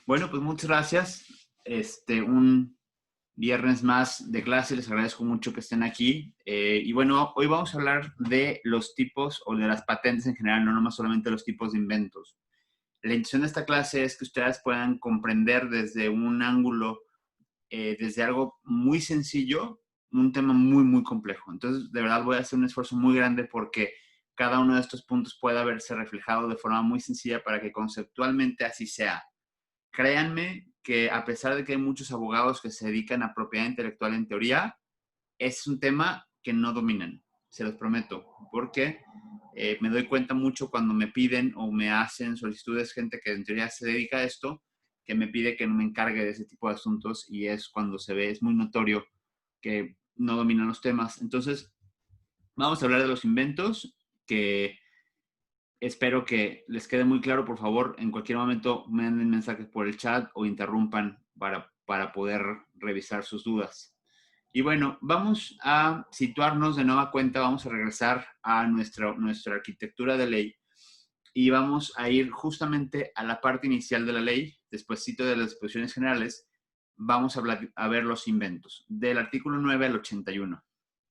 Bueno, pues muchas gracias. Un viernes más de clase. Les agradezco mucho que estén aquí. Y bueno, hoy vamos a hablar de los tipos o de las patentes en general, no nomás solamente los tipos de inventos. La intención de esta clase es que ustedes puedan comprender desde un ángulo, desde algo muy sencillo, un tema muy, muy complejo. Entonces, de verdad voy a hacer un esfuerzo muy grande porque cada uno de estos puntos pueda verse reflejado de forma muy sencilla para que conceptualmente así sea. Créanme que a pesar de que hay muchos abogados que se dedican a propiedad intelectual en teoría, es un tema que no dominan, se los prometo, porque me doy cuenta mucho cuando me piden o me hacen solicitudes gente que en teoría se dedica a esto, que me pide que no me encargue de ese tipo de asuntos y es cuando se ve, es muy notorio que no dominan los temas. Entonces, vamos a hablar de los inventos que espero que les quede muy claro. Por favor, en cualquier momento manden mensajes por el chat o interrumpan para poder revisar sus dudas. Y bueno, vamos a situarnos de nueva cuenta, vamos a regresar a nuestra arquitectura de ley y vamos a ir justamente a la parte inicial de la ley, despuésito de las disposiciones generales, vamos a ver los inventos, del artículo 9 al 81.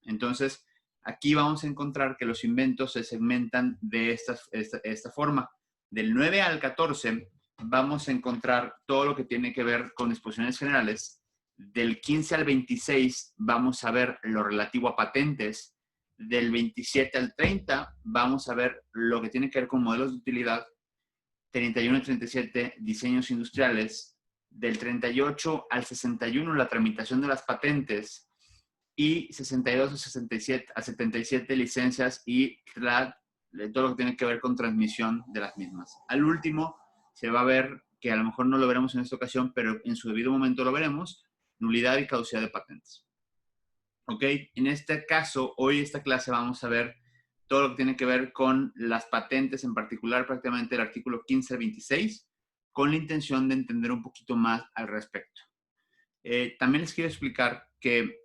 Entonces, aquí vamos a encontrar que los inventos se segmentan de esta forma. Del 9 al 14 vamos a encontrar todo lo que tiene que ver con disposiciones generales. Del 15 al 26 vamos a ver lo relativo a patentes. Del 27 al 30 vamos a ver lo que tiene que ver con modelos de utilidad. 31 al 37, diseños industriales. Del 38 al 61, la tramitación de las patentes. Y 62 a 67, a 77, licencias y todo lo que tiene que ver con transmisión de las mismas. Al último, se va a ver, que a lo mejor no lo veremos en esta ocasión, pero en su debido momento lo veremos, nulidad y caducidad de patentes. ¿Ok? En este caso, hoy esta clase vamos a ver todo lo que tiene que ver con las patentes, en particular prácticamente el artículo 15 al 26, con la intención de entender un poquito más al respecto. También les quiero explicar que,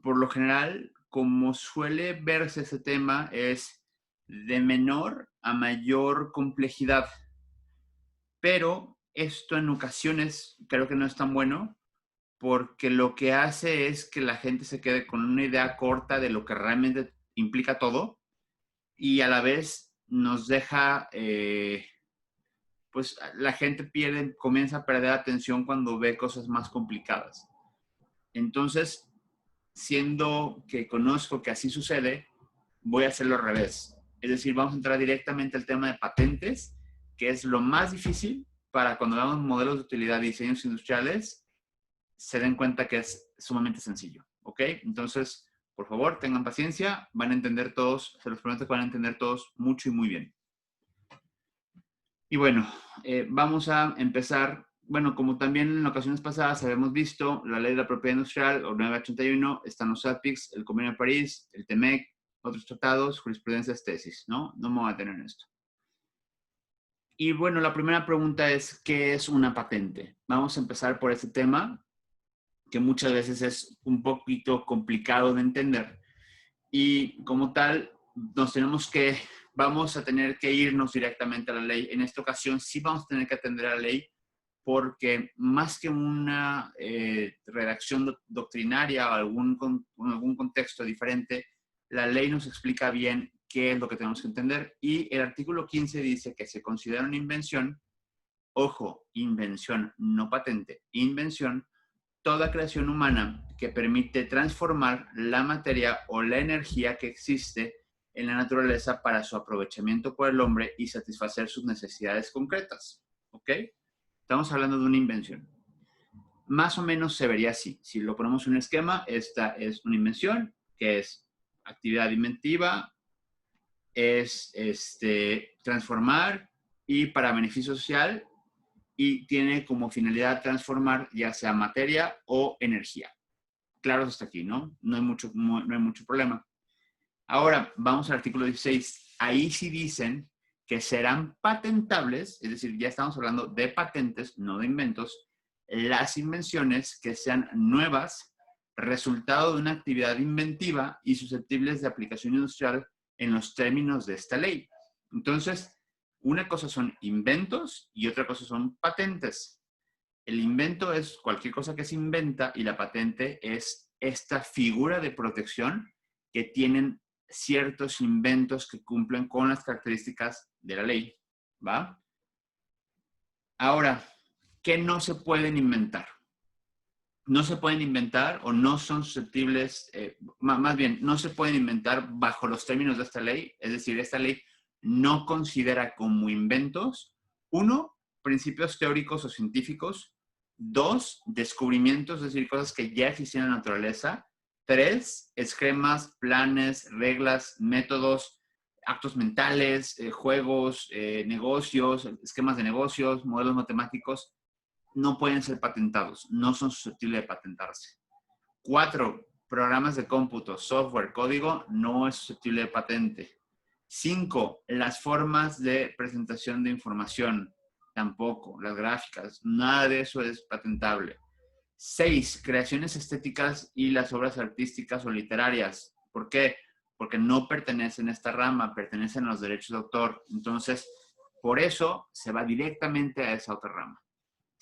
por lo general, como suele verse ese tema, es de menor a mayor complejidad. Pero esto en ocasiones creo que no es tan bueno, porque lo que hace es que la gente se quede con una idea corta de lo que realmente implica todo y a la vez nos deja, pues la gente comienza a perder atención cuando ve cosas más complicadas. Entonces, siendo que conozco que así sucede, voy a hacerlo al revés. Es decir, vamos a entrar directamente al tema de patentes, que es lo más difícil para cuando veamos modelos de utilidad y diseños industriales, se den cuenta que es sumamente sencillo, ¿ok? Entonces, por favor, tengan paciencia, van a entender todos, se los prometo que van a entender todos mucho y muy bien. Y bueno, vamos a empezar. Bueno, como también en ocasiones pasadas habíamos visto, la ley de la propiedad industrial, o 981, están los APICs, el Convenio de París, el TEMEC, otros tratados, jurisprudencias, tesis, ¿no? No me voy a tener en esto. Y bueno, la primera pregunta es, ¿qué es una patente? Vamos a empezar por este tema, que muchas veces es un poquito complicado de entender. Y como tal, vamos a tener que irnos directamente a la ley. En esta ocasión sí vamos a tener que atender a la ley porque más que una redacción doctrinaria o algún contexto diferente, la ley nos explica bien qué es lo que tenemos que entender. Y el artículo 15 dice que se considera una invención, ojo, invención, no patente, invención, toda creación humana que permite transformar la materia o la energía que existe en la naturaleza para su aprovechamiento por el hombre y satisfacer sus necesidades concretas. ¿Ok? Estamos hablando de una invención. Más o menos se vería así. Si lo ponemos en un esquema, esta es una invención, que es actividad inventiva, es transformar y para beneficio social, y tiene como finalidad transformar ya sea materia o energía. Claro hasta aquí, ¿no? No hay mucho problema. Ahora, vamos al artículo 16. Ahí sí dicen que serán patentables, es decir, ya estamos hablando de patentes, no de inventos, las invenciones que sean nuevas, resultado de una actividad inventiva y susceptibles de aplicación industrial en los términos de esta ley. Entonces, una cosa son inventos y otra cosa son patentes. El invento es cualquier cosa que se inventa y la patente es esta figura de protección que tienen ciertos inventos que cumplen con las características de la ley, ¿va? Ahora, ¿qué no se pueden inventar? No se pueden inventar o no son susceptibles, más bien, no se pueden inventar bajo los términos de esta ley. Es decir, esta ley no considera como inventos, uno, principios teóricos o científicos, dos, descubrimientos, es decir, cosas que ya existían en la naturaleza, tres, esquemas, planes, reglas, métodos, actos mentales, juegos, negocios, esquemas de negocios, modelos matemáticos, no pueden ser patentados, no son susceptibles de patentarse. 4, programas de cómputo, software, código, no es susceptible de patente. 5, las formas de presentación de información, tampoco. Las gráficas, nada de eso es patentable. 6, creaciones estéticas y las obras artísticas o literarias. ¿Por qué? Porque no pertenecen a esta rama, pertenecen a los derechos de autor. Entonces, por eso se va directamente a esa otra rama.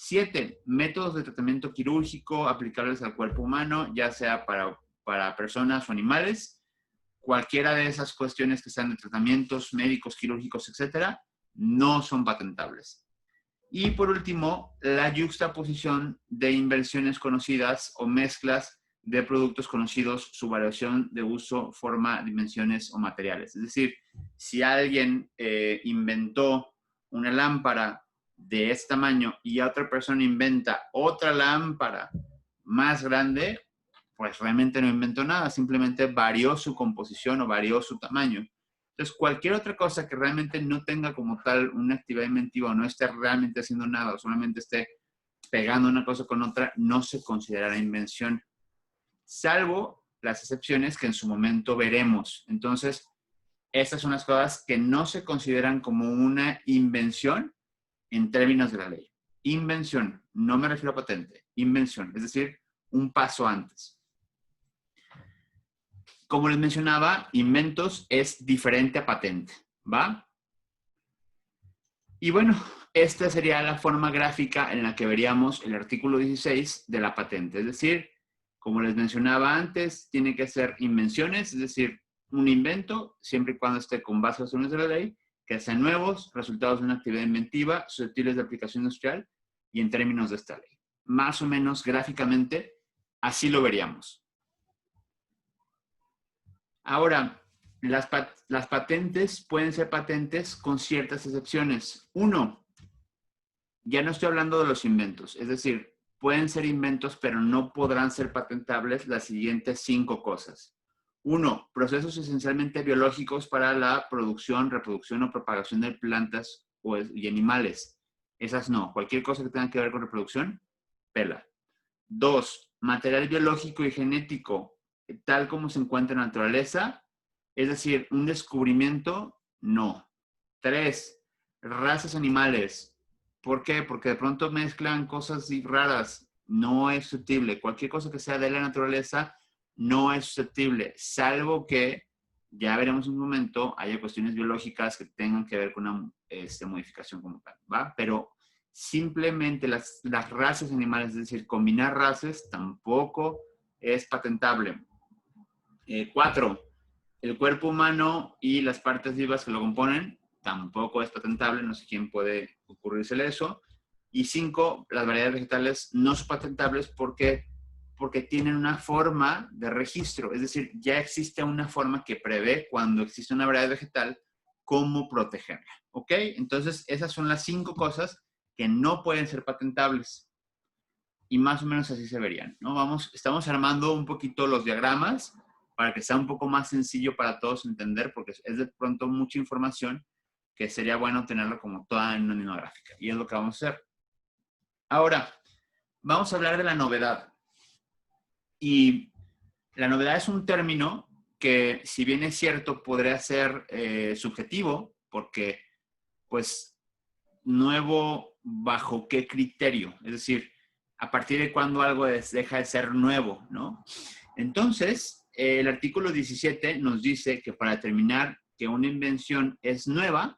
7, métodos de tratamiento quirúrgico aplicables al cuerpo humano, ya sea para personas o animales. Cualquiera de esas cuestiones que sean de tratamientos médicos, quirúrgicos, etcétera, no son patentables. Y por último, la yuxtaposición de inversiones conocidas o mezclas de productos conocidos, su variación de uso, forma, dimensiones o materiales. Es decir, si alguien inventó una lámpara de este tamaño y otra persona inventa otra lámpara más grande, pues realmente no inventó nada, simplemente varió su composición o varió su tamaño. Entonces, cualquier otra cosa que realmente no tenga como tal una actividad inventiva o no esté realmente haciendo nada o solamente esté pegando una cosa con otra, no se considerará invención, salvo las excepciones que en su momento veremos. Entonces, estas son las cosas que no se consideran como una invención en términos de la ley. Invención, no me refiero a patente, invención, es decir, un paso antes. Como les mencionaba, inventos es diferente a patente, ¿va? Y bueno, esta sería la forma gráfica en la que veríamos el artículo 16 de la patente. Es decir, como les mencionaba antes, tiene que ser invenciones, es decir, un invento, siempre y cuando esté con base en los términos de la ley, que sean nuevos, resultados de una actividad inventiva, susceptibles de aplicación industrial y en términos de esta ley. Más o menos gráficamente, así lo veríamos. Ahora, las patentes pueden ser patentes con ciertas excepciones. Uno, ya no estoy hablando de los inventos, es decir, pueden ser inventos, pero no podrán ser patentables las siguientes 5 cosas. Uno, procesos esencialmente biológicos para la producción, reproducción o propagación de plantas y animales. Esas no. Cualquier cosa que tenga que ver con reproducción, pela. 2, material biológico y genético, tal como se encuentra en la naturaleza, es decir, un descubrimiento, no. 3, razas animales. ¿Por qué? Porque de pronto mezclan cosas raras, no es susceptible. Cualquier cosa que sea de la naturaleza no es susceptible, salvo que, ya veremos en un momento, haya cuestiones biológicas que tengan que ver con una modificación como tal, ¿va? Pero simplemente las razas animales, es decir, combinar razas, tampoco es patentable. 4, el cuerpo humano y las partes vivas que lo componen, tampoco es patentable, no sé quién puede ocurrírsele eso. Y 5, las variedades vegetales no son patentables porque tienen una forma de registro, es decir, ya existe una forma que prevé cuando existe una variedad vegetal cómo protegerla, ¿ok? Entonces, esas son las 5 cosas que no pueden ser patentables. Y más o menos así se verían, ¿no? Estamos armando un poquito los diagramas para que sea un poco más sencillo para todos entender, porque es de pronto mucha información que sería bueno tenerlo como toda en una misma gráfica. Y es lo que vamos a hacer. Ahora, vamos a hablar de la novedad. Y la novedad es un término que, si bien es cierto, podría ser subjetivo, porque, pues, nuevo, ¿bajo qué criterio? Es decir, a partir de cuándo algo deja de ser nuevo, ¿no? Entonces, el artículo 17 nos dice que para determinar que una invención es nueva,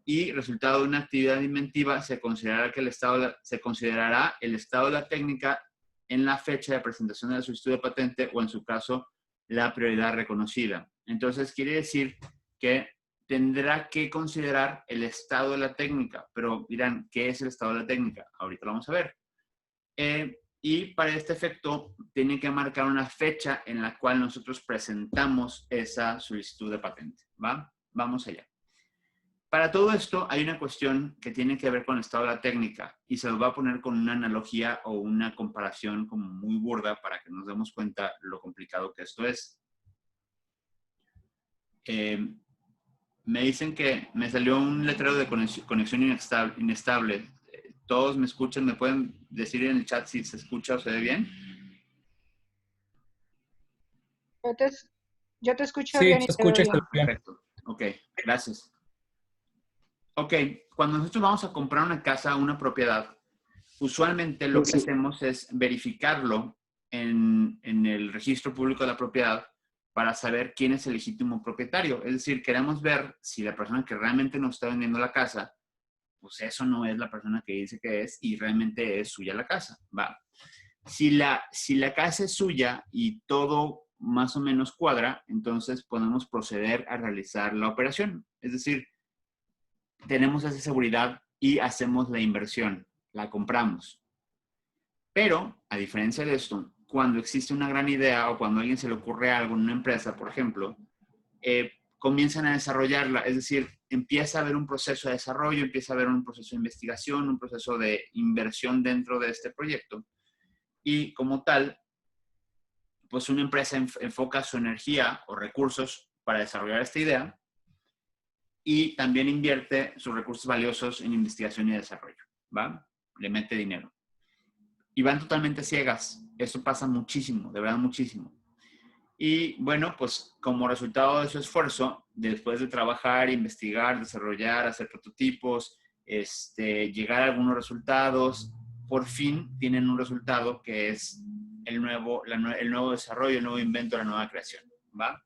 y resultado de una actividad inventiva se considerará el estado de la técnica en la fecha de presentación de la solicitud de patente o en su caso la prioridad reconocida. Entonces quiere decir que tendrá que considerar el estado de la técnica, pero dirán, ¿qué es el estado de la técnica? Ahorita lo vamos a ver. Y para este efecto tiene que marcar una fecha en la cual nosotros presentamos esa solicitud de patente, ¿va? Vamos allá. Para todo esto hay una cuestión que tiene que ver con el estado de la técnica y se los va a poner con una analogía o una comparación como muy burda para que nos demos cuenta lo complicado que esto es. Me dicen que me salió un letrero de conexión inestable. Todos me escuchan, ¿me pueden decir en el chat si se escucha o se ve bien? Yo te escucho Sí, bien y se te veo escucha y bien. se ve bien. Perfecto. Ok, gracias. Ok, cuando nosotros vamos a comprar una casa, una propiedad, usualmente lo que hacemos es verificarlo en el registro público de la propiedad para saber quién es el legítimo propietario. Es decir, queremos ver si la persona que realmente nos está vendiendo la casa, pues eso no es la persona que dice que es y realmente es suya la casa. Va. Si la casa es suya y todo más o menos cuadra, entonces podemos proceder a realizar la operación. Es decir, tenemos esa seguridad y hacemos la inversión, la compramos. Pero, a diferencia de esto, cuando existe una gran idea o cuando a alguien se le ocurre algo en una empresa, por ejemplo, comienzan a desarrollarla, es decir, empieza a haber un proceso de desarrollo, empieza a haber un proceso de investigación, un proceso de inversión dentro de este proyecto. Y como tal, pues una empresa enfoca su energía o recursos para desarrollar esta idea y también invierte sus recursos valiosos en investigación y desarrollo, ¿va? Le mete dinero. Y van totalmente ciegas. Eso pasa muchísimo, de verdad muchísimo. Y bueno, pues como resultado de su esfuerzo, después de trabajar, investigar, desarrollar, hacer prototipos, llegar a algunos resultados, por fin tienen un resultado que es el nuevo desarrollo, el nuevo invento, la nueva creación, ¿va?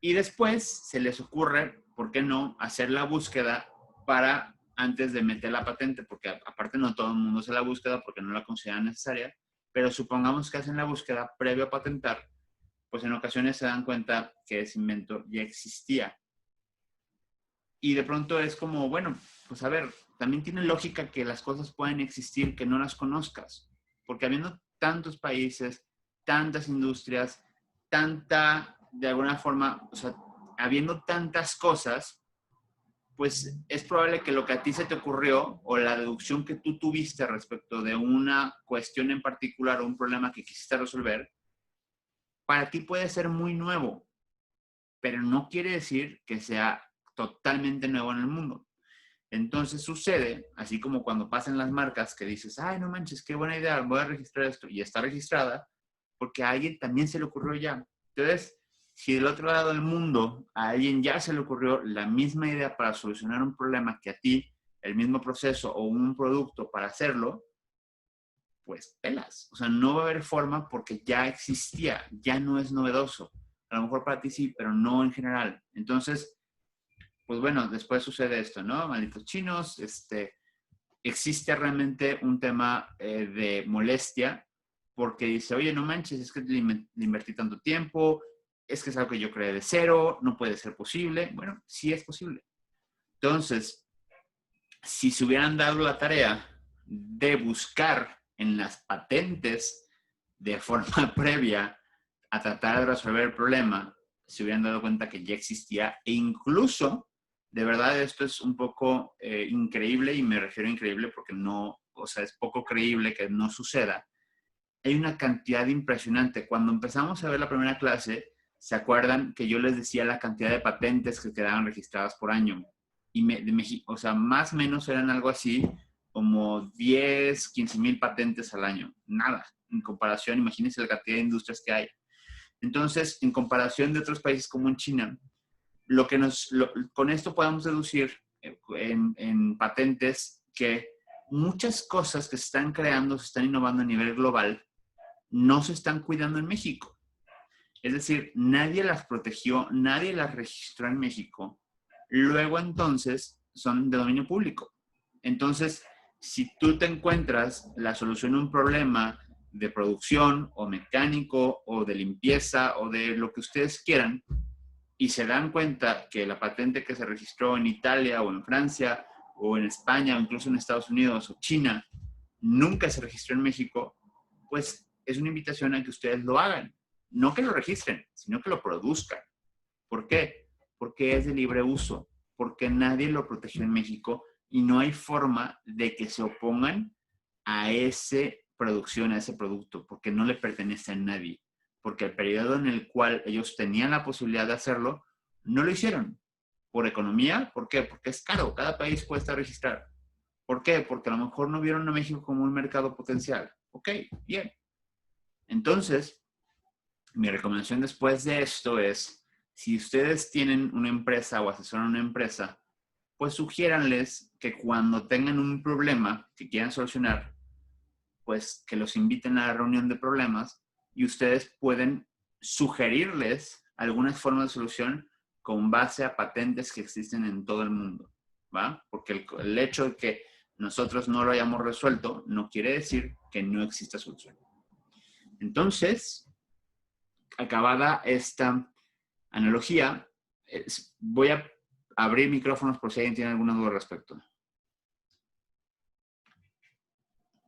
Y después se les ocurre, ¿por qué no?, hacer la búsqueda para antes de meter la patente, porque aparte no todo el mundo hace la búsqueda porque no la consideran necesaria, pero supongamos que hacen la búsqueda previo a patentar, pues en ocasiones se dan cuenta que ese invento ya existía. Y de pronto es como, bueno, pues a ver, también tiene lógica que las cosas pueden existir que no las conozcas, porque habiendo tantos países, tantas industrias, de alguna forma, o sea, habiendo tantas cosas, pues es probable que lo que a ti se te ocurrió o la deducción que tú tuviste respecto de una cuestión en particular o un problema que quisiste resolver, para ti puede ser muy nuevo, pero no quiere decir que sea totalmente nuevo en el mundo. Entonces sucede, así como cuando pasan las marcas que dices, ay, no manches, qué buena idea, voy a registrar esto, y está registrada, porque a alguien también se le ocurrió ya. Entonces, si del otro lado del mundo a alguien ya se le ocurrió la misma idea para solucionar un problema que a ti, el mismo proceso o un producto para hacerlo, pues pelas. O sea, no va a haber forma porque ya existía, ya no es novedoso. A lo mejor para ti sí, pero no en general. Entonces, pues bueno, después sucede esto, ¿no? Malditos chinos, existe realmente un tema de molestia porque dice, oye, no manches, es que le invertí tanto tiempo, es que es algo que yo creé de cero, no puede ser posible. Bueno, sí es posible. Entonces, si se hubieran dado la tarea de buscar en las patentes de forma previa a tratar de resolver el problema, se hubieran dado cuenta que ya existía e incluso, de verdad, esto es un poco increíble y me refiero a increíble porque no, o sea, es poco creíble que no suceda. Hay una cantidad impresionante. Cuando empezamos a ver la primera clase, ¿se acuerdan que yo les decía la cantidad de patentes que quedaban registradas por año? Y o sea, más o menos eran algo así como 10, 15 mil patentes al año. Nada, en comparación, imagínense la cantidad de industrias que hay. Entonces, en comparación de otros países como en China, con esto podemos deducir en patentes que muchas cosas que se están creando, se están innovando a nivel global, no se están cuidando en México. Es decir, nadie las protegió, nadie las registró en México. Luego entonces son de dominio público. Entonces, si tú te encuentras la solución a un problema de producción o mecánico o de limpieza o de lo que ustedes quieran y se dan cuenta que la patente que se registró en Italia o en Francia o en España o incluso en Estados Unidos o China nunca se registró en México, pues es una invitación a que ustedes lo hagan. No que lo registren, sino que lo produzcan. ¿Por qué? Porque es de libre uso, porque nadie lo protegió en México y no hay forma de que se opongan a esa producción, a ese producto, porque no le pertenece a nadie. Porque el periodo en el cual ellos tenían la posibilidad de hacerlo, no lo hicieron. Por economía, ¿por qué? Porque es caro, cada país cuesta registrar. ¿Por qué? Porque a lo mejor no vieron a México como un mercado potencial. Ok, bien. Entonces, mi recomendación después de esto es, si ustedes tienen una empresa o asesoran una empresa, pues sugiéranles que cuando tengan un problema que quieran solucionar, pues que los inviten a la reunión de problemas y ustedes pueden sugerirles algunas formas de solución con base a patentes que existen en todo el mundo, ¿va? Porque el hecho de que nosotros no lo hayamos resuelto no quiere decir que no exista solución. Entonces, acabada esta analogía, voy a abrir micrófonos por si alguien tiene alguna duda al respecto.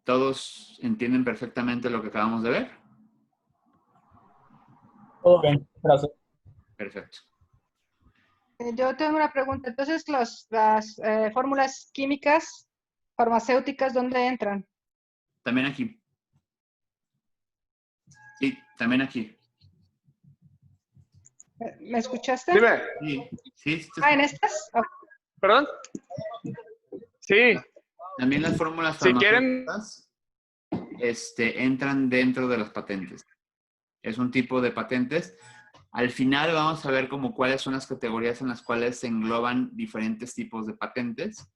¿Todos entienden perfectamente lo que acabamos de ver? Todo bien, gracias. Perfecto. Yo tengo una pregunta. Entonces, las fórmulas químicas, farmacéuticas, ¿dónde entran? También aquí. Sí, también aquí. ¿Me escuchaste? Dime, Sí, sí, sí. ¿En estas? Oh, ¿perdón? Sí, También las fórmulas si quieren, farmacéuticas entran dentro de las patentes. Es un tipo de patentes. Al final vamos a ver como cuáles son las categorías en las cuales se engloban diferentes tipos de patentes.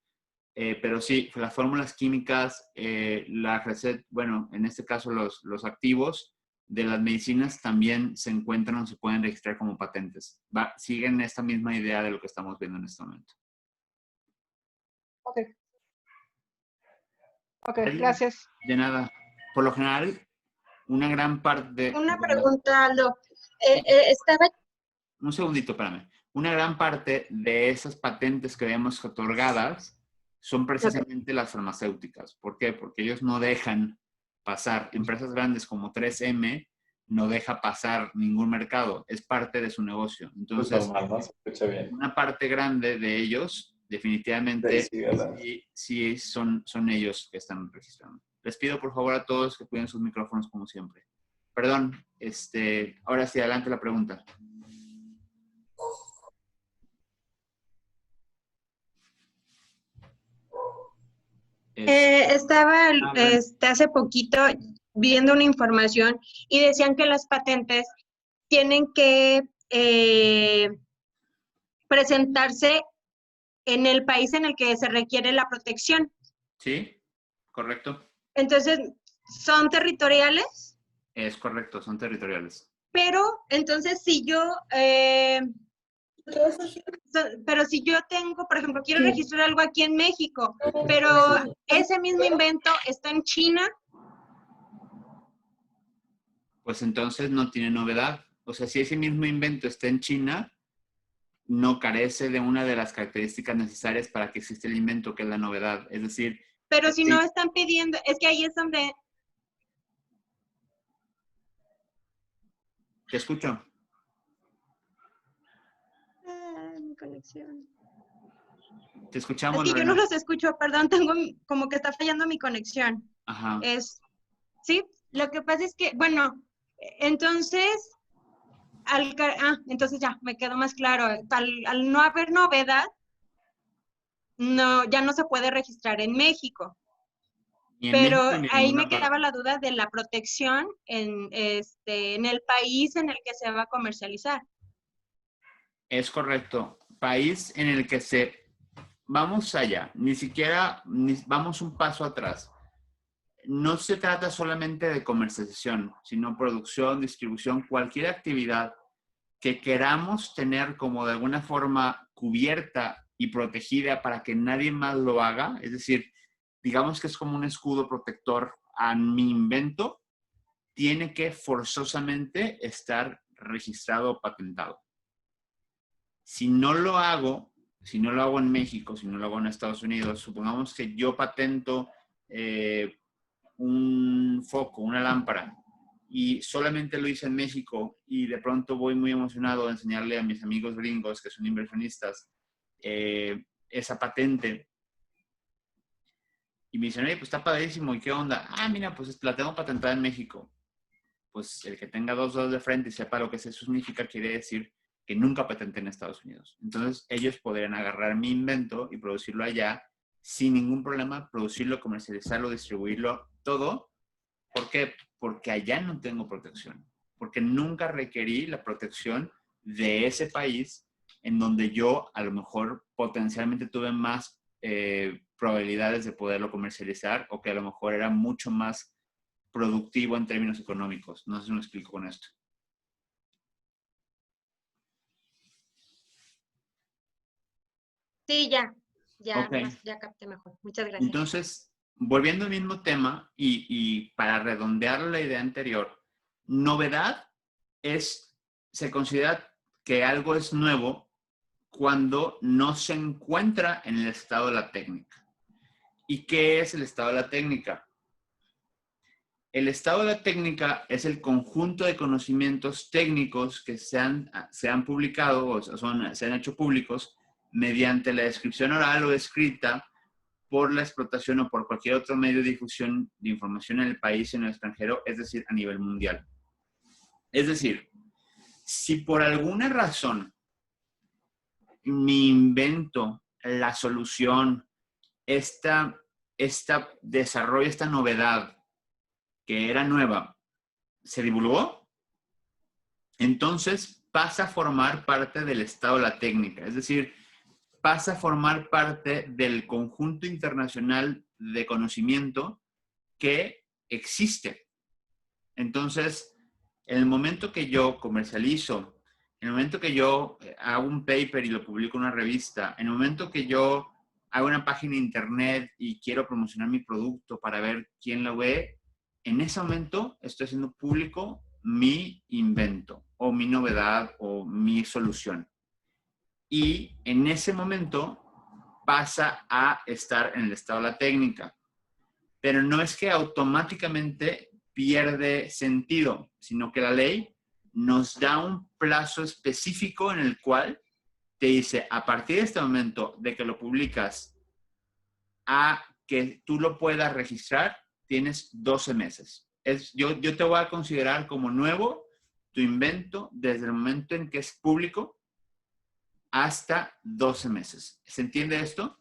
Pero sí, las fórmulas químicas, la receta, bueno, en este caso los activos de las medicinas también se encuentran o se pueden registrar como patentes. Siguen esta misma idea de lo que estamos viendo en este momento. ok. Ok, gracias. De nada. Por lo general, una gran parte... Una pregunta, Aldo. Estaba... Un segundito, espérame. Una gran parte de esas patentes que vemos otorgadas son precisamente las farmacéuticas. ¿Por qué? Porque ellos no dejan pasar. Empresas grandes como 3M no deja pasar ningún mercado. Es parte de su negocio. Entonces, normal, ¿no? Se escucha bien. una parte grande de ellos, definitivamente, sí son ellos que están registrando. Les pido, por favor, a todos que cuiden sus micrófonos como siempre. Perdón, ahora sí, adelante la pregunta. Estaba hace poquito viendo una información y decían que las patentes tienen que presentarse en el país en el que se requiere la protección. Sí, correcto. Entonces, ¿son territoriales? Es correcto, son territoriales. Pero, entonces, si yo... pero si yo tengo, por ejemplo, quiero registrar algo aquí en México, pero ese mismo invento está en China. Pues entonces no tiene novedad. O sea, si ese mismo invento está en China, no carece de una de las características necesarias para que exista el invento, que es la novedad. Es decir... Pero si no están pidiendo, es que ahí es donde... Te escucho. Mi conexión. Te escuchamos, Es que yo no los escucho, perdón, tengo como que está fallando mi conexión. Ajá. Sí, lo que pasa es que, bueno, entonces, entonces ya, me quedó más claro. Al no haber novedad, ya no se puede registrar en México. Pero ahí me quedaba la duda de la protección en el país en el que se va a comercializar. Es correcto. País en el que vamos allá, ni siquiera vamos un paso atrás. No se trata solamente de comercialización, sino producción, distribución, cualquier actividad que queramos tener como de alguna forma cubierta y protegida para que nadie más lo haga, es decir, digamos que es como un escudo protector a mi invento, tiene que forzosamente estar registrado o patentado. Si no lo hago en México, si no lo hago en Estados Unidos, supongamos que yo patento un foco, una lámpara, y solamente lo hice en México y de pronto voy muy emocionado a enseñarle a mis amigos gringos que son inversionistas esa patente y me dicen, oye, pues está padrísimo, ¿y qué onda? Ah, mira, pues la tengo patentada en México. Pues el que tenga dos dedos de frente y sepa lo que eso significa quiere decir que nunca patenté en Estados Unidos. Entonces ellos podrían agarrar mi invento y producirlo allá sin ningún problema, producirlo, comercializarlo, distribuirlo, todo. ¿Por qué? Porque allá no tengo protección. Porque nunca requerí la protección de ese país en donde yo a lo mejor potencialmente tuve más probabilidades de poderlo comercializar o que a lo mejor era mucho más productivo en términos económicos. No sé si me explico con esto. Sí, ya Okay. Ya capté mejor. Muchas gracias. Entonces, volviendo al mismo tema y para redondear la idea anterior, novedad se considera que algo es nuevo cuando no se encuentra en el estado de la técnica. ¿Y qué es el estado de la técnica? El estado de la técnica es el conjunto de conocimientos técnicos que se han publicado o se han hecho públicos mediante la descripción oral o escrita por la explotación o por cualquier otro medio de difusión de información en el país y en el extranjero, es decir, a nivel mundial. Es decir, si por alguna razón mi invento, la solución, esta desarrollo, esta novedad que era nueva, se divulgó, entonces pasa a formar parte del estado de la técnica. Es decir, pasa a formar parte del conjunto internacional de conocimiento que existe. Entonces, en el momento que yo comercializo, en el momento que yo hago un paper y lo publico en una revista, en el momento que yo hago una página de internet y quiero promocionar mi producto para ver quién lo ve, en ese momento estoy haciendo público mi invento o mi novedad o mi solución. Y en ese momento pasa a estar en el estado de la técnica. Pero no es que automáticamente pierde sentido, sino que la ley nos da un plazo específico en el cual te dice, a partir de este momento de que lo publicas a que tú lo puedas registrar, tienes 12 meses. Yo te voy a considerar como nuevo tu invento desde el momento en que es público hasta 12 meses. ¿Se entiende esto?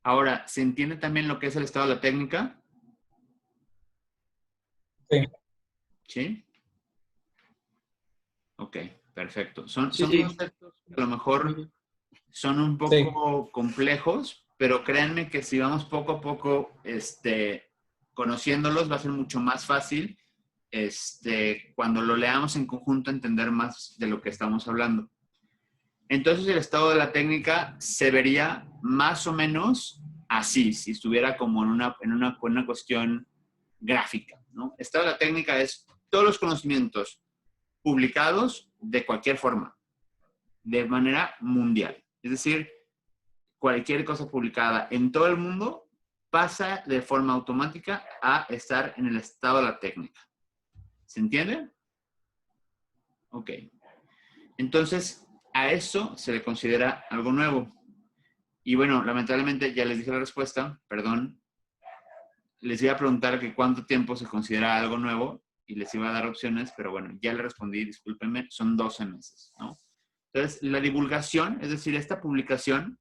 Ahora, ¿se entiende también lo que es el estado de la técnica? Sí. ¿Sí? Ok, perfecto. Son Sí. conceptos que a lo mejor son un poco complejos, pero créanme que si vamos poco a poco conociéndolos va a ser mucho más fácil cuando lo leamos en conjunto entender más de lo que estamos hablando. Entonces el estado de la técnica se vería más o menos así, si estuviera como en una cuestión gráfica, ¿no? Estado de la técnica es todos los conocimientos publicados de cualquier forma, de manera mundial. Es decir, cualquier cosa publicada en todo el mundo pasa de forma automática a estar en el estado de la técnica. ¿Se entiende? Ok. Entonces, a eso se le considera algo nuevo. Y bueno, lamentablemente ya les dije la respuesta, perdón. Les iba a preguntar que cuánto tiempo se considera algo nuevo y les iba a dar opciones, pero bueno, ya le respondí, discúlpenme, son 12 meses, ¿no? Entonces, la divulgación, es decir, esta publicación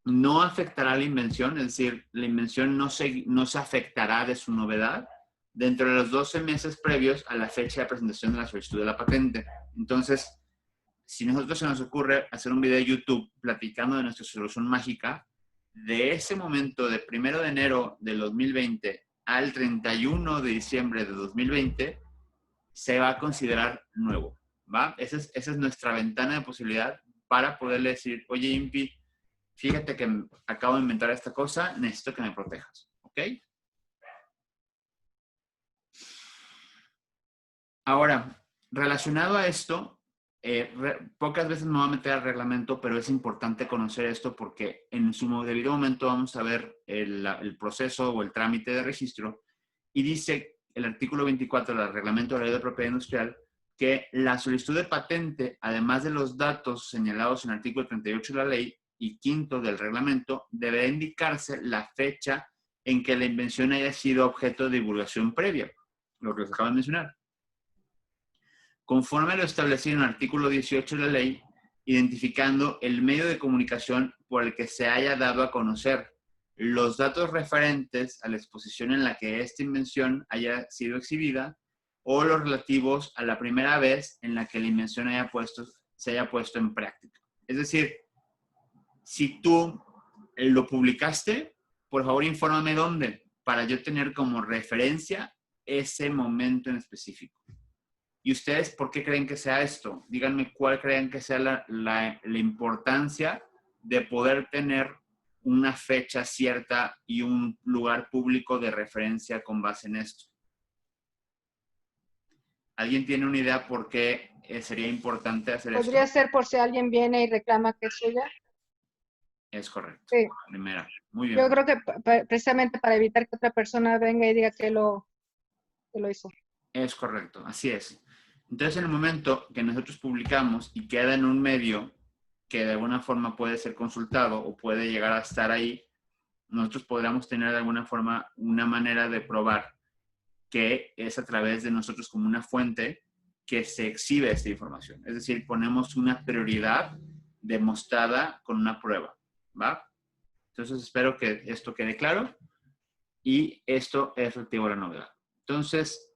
no afectará la invención, es decir, la invención no se afectará de su novedad dentro de los 12 meses previos a la fecha de presentación de la solicitud de la patente. Entonces, si nosotros se nos ocurre hacer un video de YouTube platicando de nuestra solución mágica, de ese momento, de 1 de enero del 2020 al 31 de diciembre de 2020, se va a considerar nuevo, ¿va? Esa es nuestra ventana de posibilidad para poderle decir, oye, INPI, fíjate que acabo de inventar esta cosa, necesito que me protejas, ¿ok? Ahora, relacionado a esto, pocas veces me voy a meter al reglamento, pero es importante conocer esto porque en su debido momento vamos a ver el proceso o el trámite de registro y dice el artículo 24 del reglamento de la ley de propiedad industrial que la solicitud de patente, además de los datos señalados en el artículo 38 de la ley y quinto del reglamento, debe indicarse la fecha en que la invención haya sido objeto de divulgación previa, lo que les acabo de mencionar. Conforme a lo establecido en el artículo 18 de la ley, identificando el medio de comunicación por el que se haya dado a conocer los datos referentes a la exposición en la que esta invención haya sido exhibida o los relativos a la primera vez en la que la invención se haya puesto en práctica. Es decir, si tú lo publicaste, por favor infórmame dónde, para yo tener como referencia ese momento en específico. ¿Y ustedes por qué creen que sea esto? Díganme cuál creen que sea la importancia de poder tener una fecha cierta y un lugar público de referencia con base en esto. ¿Alguien tiene una idea por qué sería importante hacer esto? ¿Podría ser por si alguien viene y reclama que es suya? Es correcto. Sí. Primera. Muy bien. Yo creo que precisamente para evitar que otra persona venga y diga que lo hizo. Es correcto, así es. Entonces, en el momento que nosotros publicamos y queda en un medio que de alguna forma puede ser consultado o puede llegar a estar ahí, nosotros podríamos tener de alguna forma una manera de probar que es a través de nosotros como una fuente que se exhibe esta información. Es decir, ponemos una prioridad demostrada con una prueba, ¿va? Entonces, espero que esto quede claro y esto es relativo a la novedad. Entonces,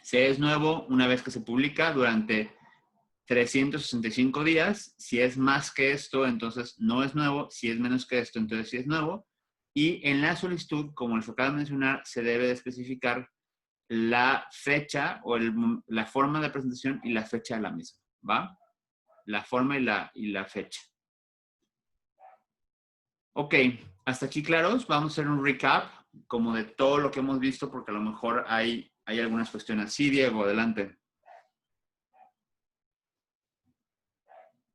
se es nuevo una vez que se publica durante 365 días. Si es más que esto, entonces no es nuevo. Si es menos que esto, entonces sí es nuevo. Y en la solicitud, como les acabo de mencionar, se debe de especificar la fecha o la forma de presentación y la fecha de la misma, ¿va? La forma y la fecha. Ok, hasta aquí claros. Vamos a hacer un recap como de todo lo que hemos visto porque a lo mejor hay algunas cuestiones. Sí, Diego, adelante.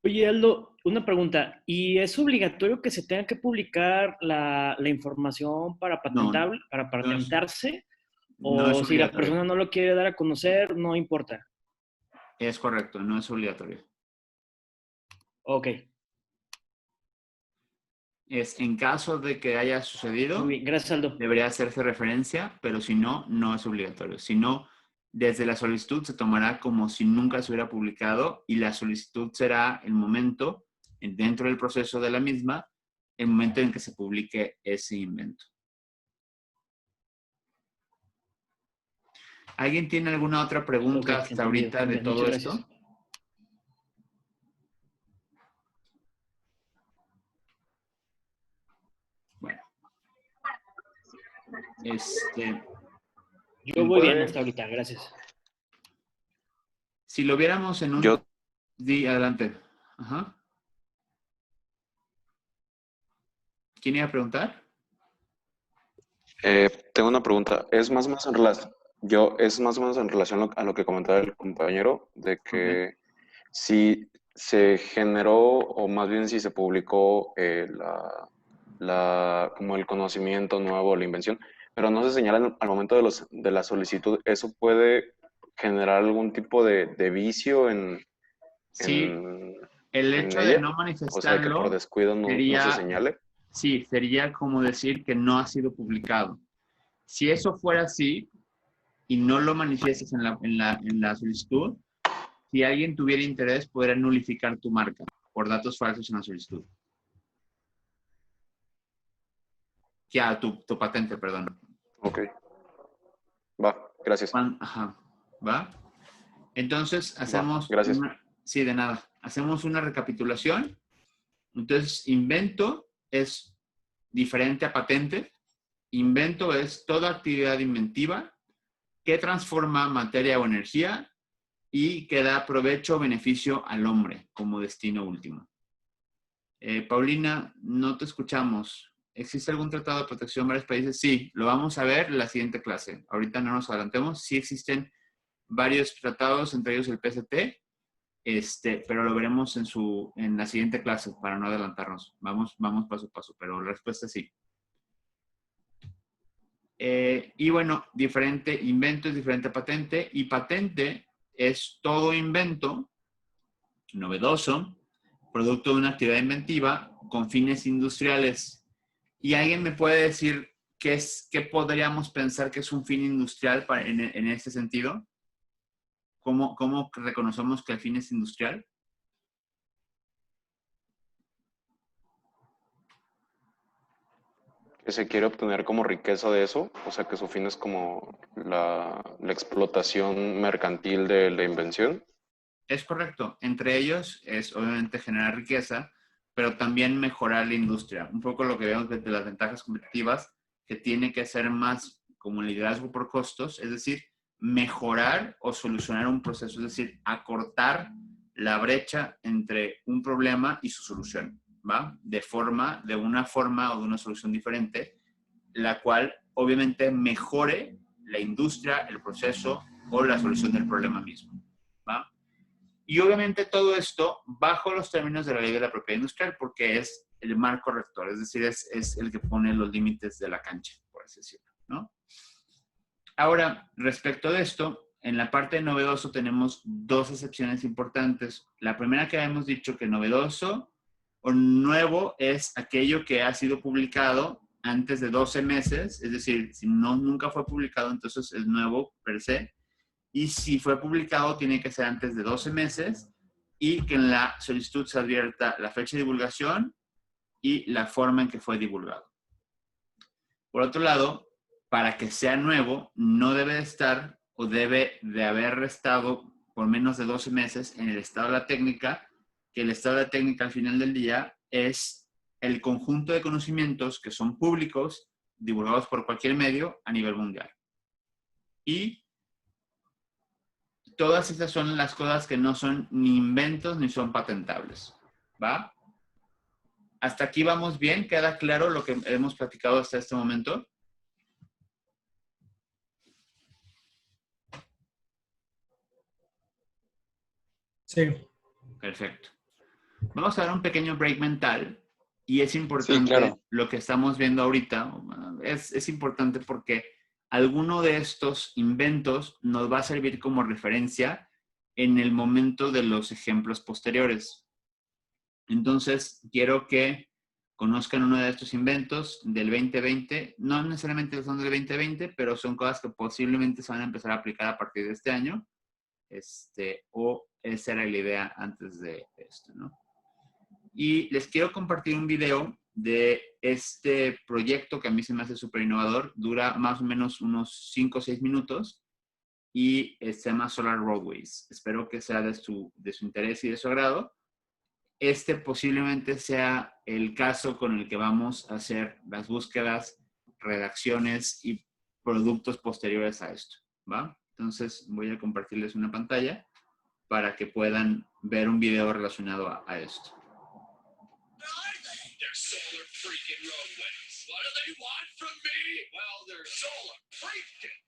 Oye, Aldo, una pregunta. ¿Y es obligatorio que se tenga que publicar la información para patentarse? No es ¿O si la obligatorio. persona no lo quiere dar a conocer, no importa? Es correcto, no es obligatorio. Ok. Es en caso de que haya sucedido, Muy bien, gracias, Aldo. debería hacerse referencia, pero si no, no es obligatorio. Si no, desde la solicitud se tomará como si nunca se hubiera publicado y la solicitud será el momento, dentro del proceso de la misma, el momento en que se publique ese invento. ¿Alguien tiene alguna otra pregunta hasta entendido, ahorita de todo muchas esto? gracias. Bueno. Yo voy bien hasta ahorita, gracias. Si lo viéramos en un... Sí, adelante. Ajá. ¿Quién iba a preguntar? Tengo una pregunta. Es más o menos en relación a lo que comentaba el compañero, de que si se generó, o más bien si se publicó como el conocimiento nuevo, la invención, pero no se señala al momento de la solicitud, ¿eso puede generar algún tipo de vicio en el hecho de no manifestarlo, o sea, que por descuido no se señale? Sí, sería como decir que no ha sido publicado. Si eso fuera así y no lo manifiestas en la solicitud, si alguien tuviera interés, podría nulificar tu marca por datos falsos en la solicitud. Ya, tu patente, perdón. Ok. Va, gracias. Ajá, ¿va? Entonces, hacemos... Gracias. Sí, de nada. Hacemos una recapitulación. Entonces, invento es diferente a patente. Invento es toda actividad inventiva que transforma materia o energía y que da provecho o beneficio al hombre como destino último. Paulina, no te escuchamos. ¿Existe algún tratado de protección en varios países? Sí, lo vamos a ver en la siguiente clase. Ahorita no nos adelantemos. Sí existen varios tratados, entre ellos el PST, pero lo veremos en la siguiente clase para no adelantarnos. Vamos paso a paso, pero la respuesta es sí. Y bueno, diferente invento es diferente patente, y patente es todo invento novedoso, producto de una actividad inventiva con fines industriales. ¿Y alguien me puede decir qué podríamos pensar que es un fin industrial en este sentido? ¿Cómo reconocemos que el fin es industrial? Que se quiere obtener como riqueza de eso, o sea que su fin es como la explotación mercantil de la invención. Es correcto. Entre ellos es obviamente generar riqueza, pero también mejorar la industria. Un poco lo que vemos de las ventajas competitivas, que tiene que ser más como liderazgo por costos, es decir, mejorar o solucionar un proceso, es decir, acortar la brecha entre un problema y su solución, ¿va? De una forma o de una solución diferente, la cual obviamente mejore la industria, el proceso o la solución del problema mismo, ¿va? Y obviamente todo esto bajo los términos de la ley de la propiedad industrial, porque es el marco rector, es decir, es el que pone los límites de la cancha, por así decirlo, ¿no? Ahora, respecto de esto, en la parte de novedoso tenemos dos excepciones importantes. La primera que habíamos dicho que novedoso o nuevo es aquello que ha sido publicado antes de 12 meses, es decir, si nunca fue publicado, entonces es nuevo per se. Y si fue publicado, tiene que ser antes de 12 meses y que en la solicitud se advierta la fecha de divulgación y la forma en que fue divulgado. Por otro lado, para que sea nuevo, no debe de estar o debe de haber estado por menos de 12 meses en el estado de la técnica, que el estado de la técnica al final del día es el conjunto de conocimientos que son públicos, divulgados por cualquier medio a nivel mundial. Y todas estas son las cosas que no son ni inventos ni son patentables, ¿va? ¿Hasta aquí vamos bien? ¿Queda claro lo que hemos platicado hasta este momento? Sí. Perfecto. Vamos a dar un pequeño break mental y es importante Sí, claro. lo que estamos viendo ahorita. Es importante porque alguno de estos inventos nos va a servir como referencia en el momento de los ejemplos posteriores. Entonces, quiero que conozcan uno de estos inventos del 2020. No necesariamente son del 2020, pero son cosas que posiblemente se van a empezar a aplicar a partir de este año. O esa era la idea antes de esto, ¿no? Y les quiero compartir un video de este proyecto que a mí se me hace súper innovador. Dura más o menos unos 5 o 6 minutos y se llama Solar Roadways. Espero que sea de su interés y de su agrado. Posiblemente sea el caso con el que vamos a hacer las búsquedas, redacciones y productos posteriores a esto, ¿va? Entonces voy a compartirles una pantalla para que puedan ver un video relacionado a esto. They're solar freaking roadways. What do they want from me? Well, they're solar freaking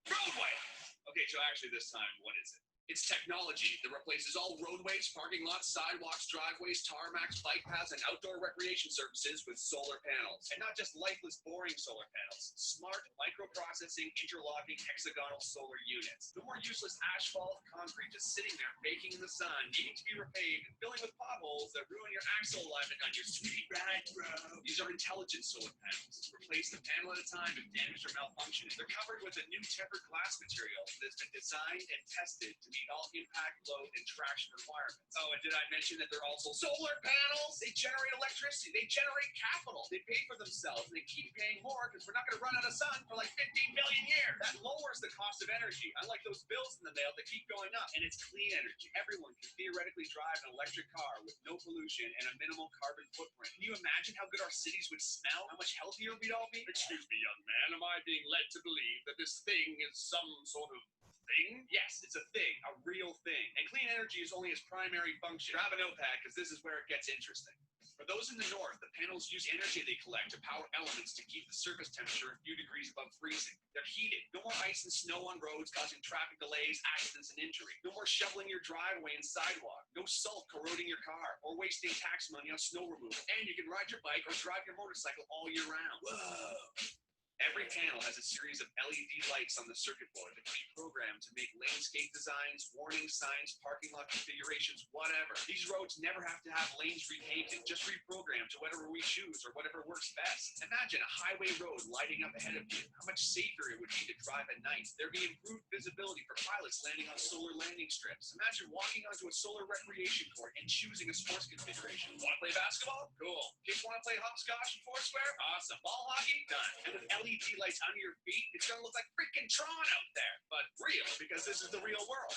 roadways. Okay, so actually this time, what is it? It's technology that replaces all roadways, parking lots, sidewalks, driveways, tarmacs, bike paths, and outdoor recreation services with solar panels. And not just lifeless, boring solar panels. Smart, microprocessing, interlocking, hexagonal solar units. No more useless asphalt, concrete just sitting there baking in the sun, needing to be repaved, and filling with potholes that ruin your axle alignment on your sweet ride road. These are intelligent solar panels. Replace the panel at a time if damaged or malfunctioning. They're covered with a new tempered glass material that's been designed and tested to to meet all impact, load, and traction requirements. Oh, and did I mention that they're also solar panels? They generate electricity. They generate capital. They pay for themselves. And they keep paying more because we're not going to run out of sun for like 15 million years. That lowers the cost of energy, unlike those bills in the mail that keep going up. And it's clean energy. Everyone can theoretically drive an electric car with no pollution and a minimal carbon footprint. Can you imagine how good our cities would smell? How much healthier we'd all be? Excuse me, young man. Am I being led to believe that this thing is some sort of thing? Yes, it's a thing, a real thing. And clean energy is only its primary function. Grab a notepad, because this is where it gets interesting. For those in the north, the panels use energy they collect to power elements to keep the surface temperature a few degrees above freezing. They're heated. No more ice and snow on roads causing traffic delays, accidents, and injury. No more shoveling your driveway and sidewalk. No salt corroding your car or wasting tax money on snow removal. And you can ride your bike or drive your motorcycle all year round. Whoa! Every panel has a series of LED lights on the circuit board that can be programmed to make landscape designs, warning signs, parking lot configurations, whatever. These roads never have to have lanes repainted, just reprogrammed to whatever we choose or whatever works best. Imagine a highway road lighting up ahead of you. How much safer it would be to drive at night. There'd be improved visibility for pilots landing on solar landing strips. Imagine walking onto a solar recreation court and choosing a sports configuration. Want to play basketball? Cool. Kids want to play hopscotch and foursquare? Awesome. Ball hockey? Done. And with LED lights under your feet, it's going to look like freaking Tron out there. But real, because this is the real world.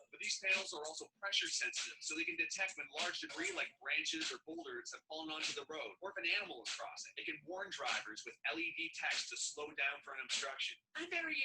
But these panels are also pressure sensitive, so they can detect when large debris like branches or boulders have fallen onto the road, or if an animal is crossing. They can warn drivers with LED text to slow down for an obstruction. I'm very,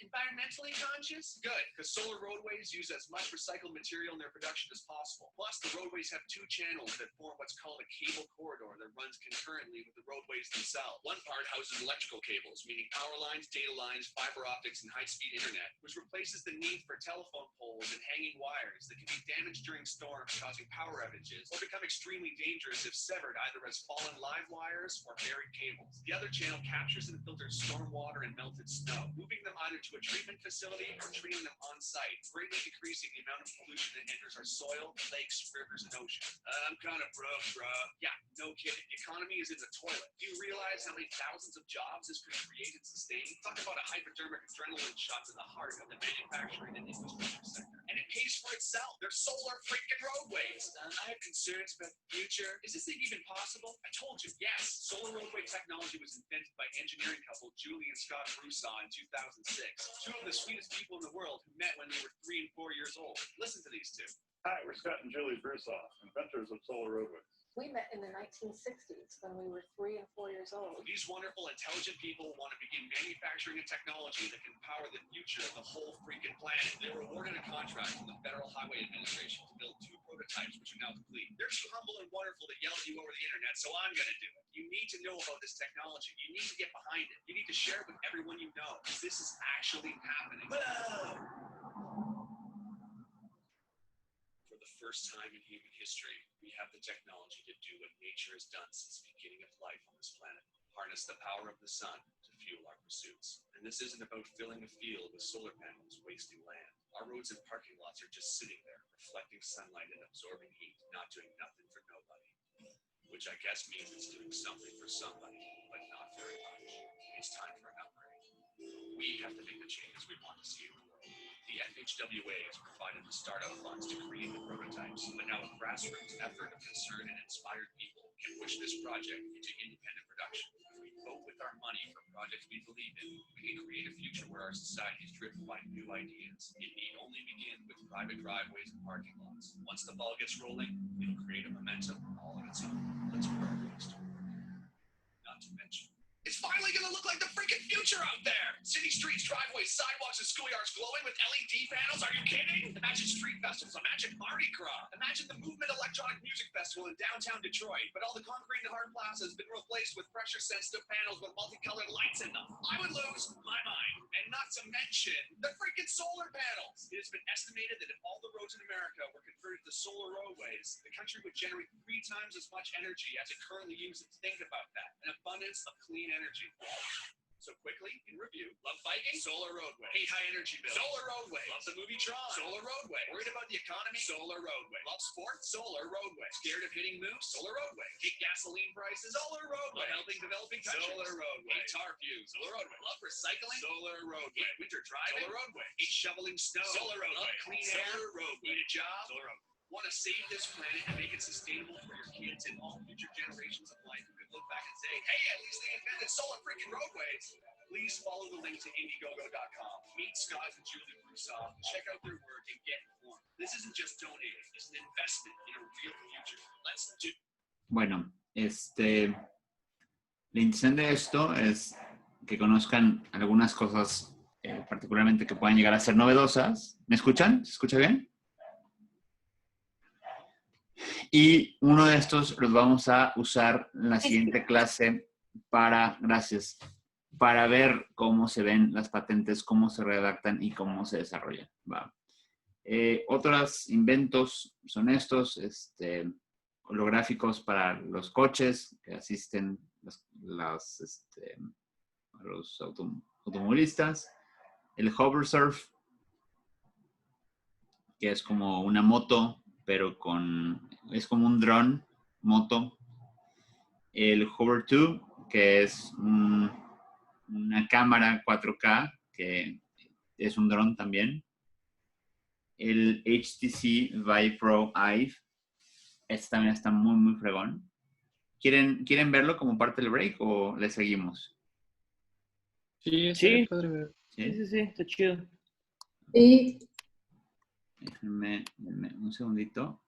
environmentally conscious. Good, because solar roadways use as much recycled material in their production as possible. Plus, the roadways have two channels that form what's called a cable corridor that runs concurrently with the roadways themselves. One part houses electrical cables, meaning power lines, data lines, fiber optics, and high-speed internet, which replaces the need for telephone poles and hanging wires that can be damaged during storms, causing power outages, or become extremely dangerous if severed either as fallen live wires or buried cables. The other channel captures and filters storm water and melted snow, moving them either to a treatment facility or treating them on site, greatly decreasing the amount of pollution that enters our soil, lakes, rivers, and oceans. I'm kind of broke, bruh. Yeah, no kidding. The economy is in the toilet. Do you realize how many thousands of jobs this could create and sustain? Talk about a hypodermic adrenaline shot to the heart of the manufacturing and infrastructure sector. And it pays for itself. They're solar freaking roadways. I have concerns about the future. Is this thing even possible? I told you, yes. Solar roadway technology was invented by engineering couple Julie and Scott Broussard in 2006. Two of the sweetest people in the world who met when they were 3 and 4 years old. Listen to these two. Hi, we're Scott and Julie Broussard, inventors of solar roadways. We met in the 1960s when we were 3 and 4 years old. These wonderful, intelligent people want to begin manufacturing a technology that can power the future of the whole freaking planet. They were awarded a contract from the Federal Highway Administration to build 2 prototypes, which are now complete. They're too humble and wonderful to yell at you over the internet, so I'm going to do it. You need to know about this technology. You need to get behind it. You need to share it with everyone you know, because this is actually happening. Whoa! For the first time in human history, we have the technology to do what nature has done since the beginning of life on this planet. Harness the power of the sun to fuel our pursuits. And this isn't about filling a field with solar panels, wasting land. Our roads and parking lots are just sitting there, reflecting sunlight and absorbing heat, not doing nothing for nobody. Which I guess means it's doing something for somebody, but not very much. It's time for an upgrade. We have to make the changes we want to see in the world. The FHWA has provided the startup funds to create the prototypes, but now a grassroots effort of concerned and inspired people can push this project into independent production. If we vote with our money for projects we believe in, we can create a future where our society is driven by new ideas. It need only begin with private driveways and parking lots. Once the ball gets rolling, it'll create a momentum all on its own. Let's put our voice to work. Not to mention, it's finally going to look like the freaking future out there! City streets, driveways, sidewalks, and schoolyards glowing with LED panels? Are you kidding? Imagine street festivals. Imagine Mardi Gras. Imagine the Movement Electronic Music Festival in downtown Detroit. But all the concrete and hard plaza has been replaced with pressure-sensitive panels with multicolored lights in them. I would lose my mind. And not to mention the freaking solar panels. It has been estimated that if all the roads in America were converted to solar roadways, the country would generate 3 times as much energy as it currently uses. Think about that. An abundance of clean energy. So quickly, in review, love biking? Solar Roadway. Hate high energy bills? Solar Roadway. Love the movie Tron? Solar Roadway. Worried about the economy? Solar Roadway. Love sports? Solar Roadway. Scared of hitting moose? Solar Roadway. Hate gasoline prices? Solar Roadway. Love helping developing countries? Solar Roadway. Hate tar fumes? Solar Roadway. Love recycling? Solar Roadway. Hate winter driving? Solar Roadway. Hate shoveling snow? Solar Roadway. Love clean air? Solar Roadway. Need a job? Solar Roadway. Want to save this planet and make it sustainable for your kids and all future generations of life who could look back and say, hey, at least they invented solar freaking roadways. Please follow the link to Indiegogo.com. Meet Scott and Julie Broussard. Check out their work and get informed. This isn't just donating, it's an investment in a real future. Let's do. Bueno, la intención de esto es que conozcan algunas cosas particularmente que puedan llegar a ser novedosas. ¿Me escuchan? ¿Se escucha bien? Y uno de estos los vamos a usar en la siguiente clase para ver cómo se ven las patentes, cómo se redactan y cómo se desarrollan. Va. Otros inventos son estos, holográficos para los coches que asisten a los automovilistas. El hover surf, que es como una moto, pero es como un dron, moto. El Hover 2, que es una cámara 4K, que es un dron también. El HTC Vive Pro Eye, este también está muy, muy fregón. ¿Quieren verlo como parte del break o le seguimos? Sí, padre ver. Sí, está chido. Y Déjenme un segundito.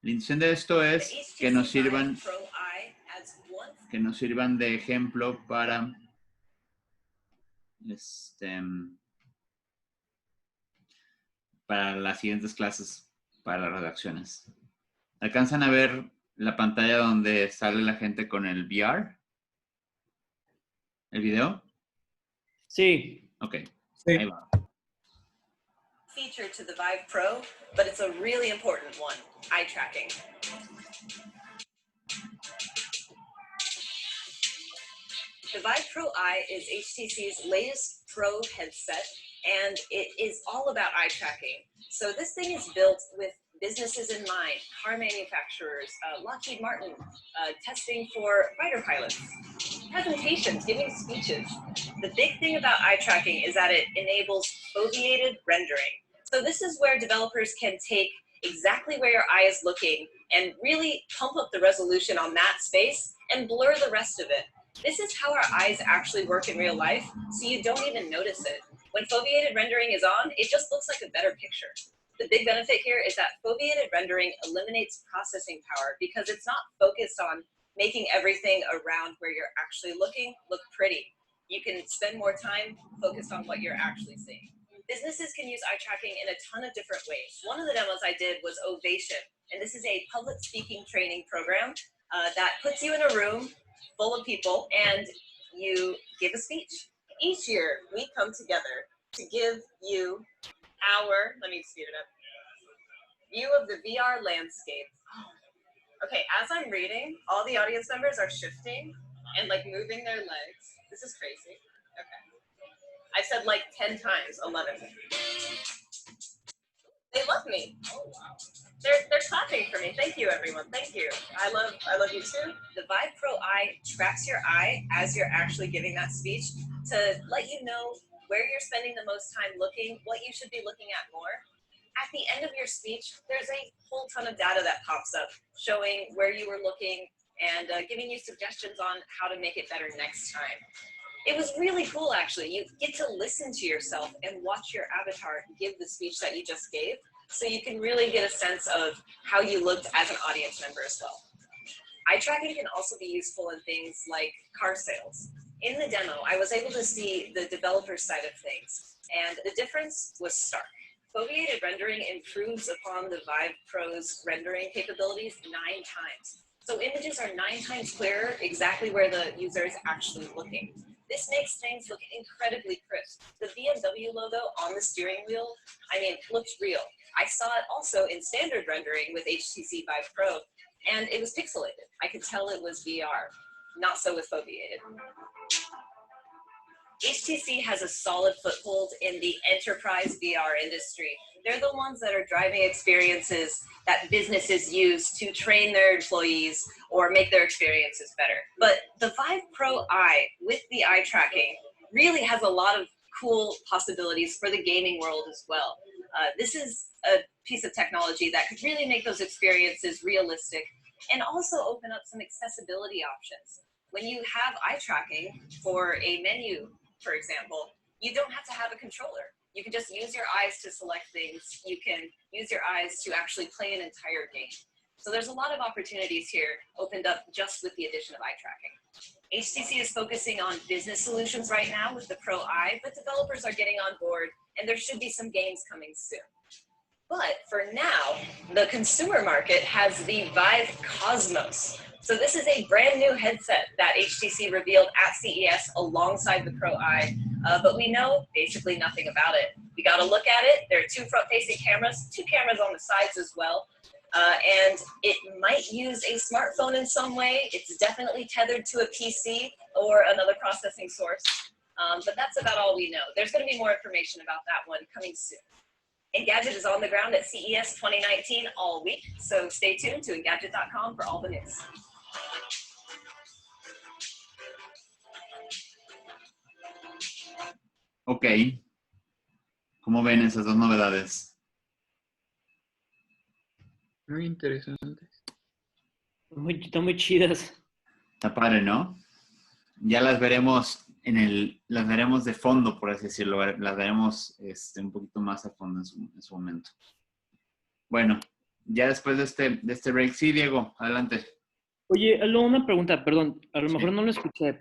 La intención de esto es que nos sirvan de ejemplo para las siguientes clases, para las redacciones. ¿Alcanzan a ver la pantalla donde sale la gente con el VR? ¿El video? Sí. Ok. Sí. Ahí va. Feature to the Vive Pro, but it's a really important one, eye tracking. The Vive Pro Eye is HTC's latest Pro headset, and it is all about eye tracking. So this thing is built with businesses in mind, car manufacturers, Lockheed Martin, testing for fighter pilots, presentations, giving speeches. The big thing about eye tracking is that it enables foveated rendering. So this is where developers can take exactly where your eye is looking and really pump up the resolution on that space and blur the rest of it. This is how our eyes actually work in real life, so you don't even notice it. When foveated rendering is on, it just looks like a better picture. The big benefit here is that foveated rendering eliminates processing power because it's not focused on making everything around where you're actually looking look pretty. You can spend more time focused on what you're actually seeing. Businesses can use eye tracking in a ton of different ways. One of the demos I did was Ovation, and this is a public speaking training program that puts you in a room full of people and you give a speech. Each year, we come together to give you our, let me speed it up, view of the VR landscape. Okay, as I'm reading, all the audience members are shifting and like moving their legs. This is crazy. Okay. I said like 10 times, 11. They love me. Oh, wow. They're clapping for me. Thank you, everyone. Thank you. I love you too. The Vive Pro Eye tracks your eye as you're actually giving that speech to let you know where you're spending the most time looking, what you should be looking at more. At the end of your speech, there's a whole ton of data that pops up showing where you were looking and giving you suggestions on how to make it better next time. It was really cool, actually. You get to listen to yourself and watch your avatar give the speech that you just gave, so you can really get a sense of how you looked as an audience member as well. Eye tracking can also be useful in things like car sales. In the demo, I was able to see the developer side of things, and the difference was stark. Foveated rendering improves upon the Vive Pro's rendering capabilities 9 times. So images are 9 times clearer exactly where the user is actually looking. This makes things look incredibly crisp. The BMW logo on the steering wheel, I mean, looked real. I saw it also in standard rendering with HTC Vive Pro, and it was pixelated. I could tell it was VR. not so with Foveated. HTC has a solid foothold in the enterprise VR industry. They're the ones that are driving experiences that businesses use to train their employees or make their experiences better. But the Vive Pro Eye with the eye tracking really has a lot of cool possibilities for the gaming world as well. This is a piece of technology that could really make those experiences realistic and also open up some accessibility options. When you have eye tracking for a menu, for example, you don't have to have a controller. You can just use your eyes to select things. You can use your eyes to actually play an entire game. So there's a lot of opportunities here opened up just with the addition of eye tracking. HTC is focusing on business solutions right now with the Pro Eye, but developers are getting on board and there should be some games coming soon. But for now, the consumer market has the Vive Cosmos. So this is a brand new headset that HTC revealed at CES alongside the Pro Eye, but we know basically nothing about it. We got to look at it. There are 2 front-facing cameras, 2 cameras on the sides as well, and it might use a smartphone in some way. It's definitely tethered to a PC or another processing source, but that's about all we know. There's going to be more information about that one coming soon. Engadget is on the ground at CES 2019 all week, so stay tuned to Engadget.com for all the news. Ok. ¿Cómo ven esas dos novedades? Muy interesante. Están muy chidas. Está padre, ¿no? Ya las veremos las veremos de fondo, por así decirlo. Las veremos un poquito más a fondo en su momento. Bueno, ya después de este break, sí, Diego, adelante. Oye, luego una pregunta, perdón, a lo mejor no lo escuché.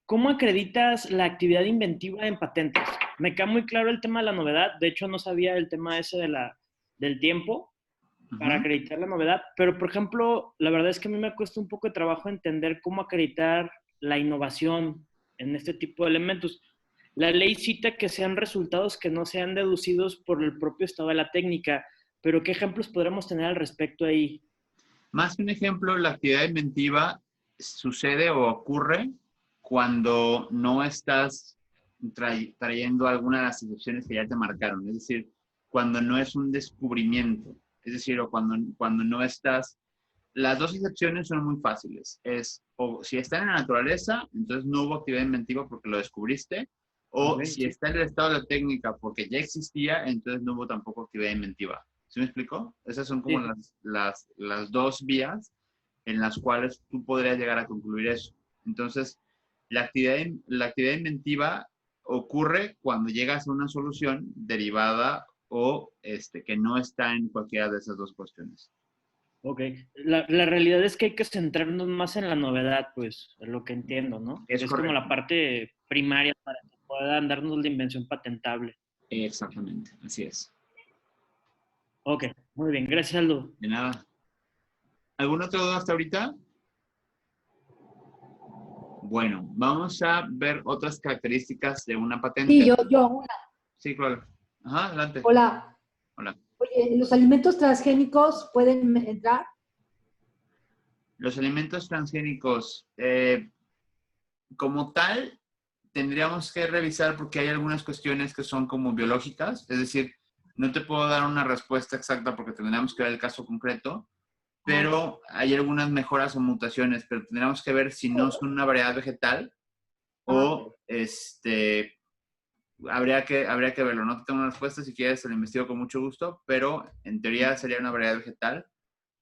¿Cómo acreditas la actividad inventiva en patentes? Me queda muy claro el tema de la novedad. De hecho, no sabía el tema ese del tiempo para acreditar la novedad. Pero, por ejemplo, la verdad es que a mí me cuesta un poco de trabajo entender cómo acreditar la innovación en este tipo de elementos. La ley cita que sean resultados que no sean deducidos por el propio estado de la técnica. Pero, ¿qué ejemplos podremos tener al respecto ahí? Más que un ejemplo, la actividad inventiva sucede o ocurre cuando no estás trayendo alguna de las excepciones que ya te marcaron. Es decir, cuando no es un descubrimiento. Es decir, o cuando no estás... Las dos excepciones son muy fáciles. O si está en la naturaleza, entonces no hubo actividad inventiva porque lo descubriste. O si está en el estado de la técnica porque ya existía, entonces no hubo tampoco actividad inventiva. ¿Sí me explico? Esas son como las dos vías en las cuales tú podrías llegar a concluir eso. Entonces, la actividad inventiva ocurre cuando llegas a una solución derivada o que no está en cualquiera de esas dos cuestiones. Ok. La realidad es que hay que centrarnos más en la novedad, pues, es lo que entiendo, ¿no? Es como la parte primaria para que puedan darnos la invención patentable. Exactamente, así es. Ok, muy bien. Gracias, Aldo. De nada. ¿Alguna otra duda hasta ahorita? Bueno, vamos a ver otras características de una patente. Sí, yo una. Sí, claro. Ajá, adelante. Hola. Hola. Oye, ¿los alimentos transgénicos pueden entrar? Los alimentos transgénicos, como tal, tendríamos que revisar porque hay algunas cuestiones que son como biológicas, es decir, no te puedo dar una respuesta exacta porque tendríamos que ver el caso concreto, pero hay algunas mejoras o mutaciones, pero tendríamos que ver si no son una variedad vegetal o habría que verlo. No te tengo una respuesta, si quieres te lo investigo con mucho gusto, pero en teoría sería una variedad vegetal,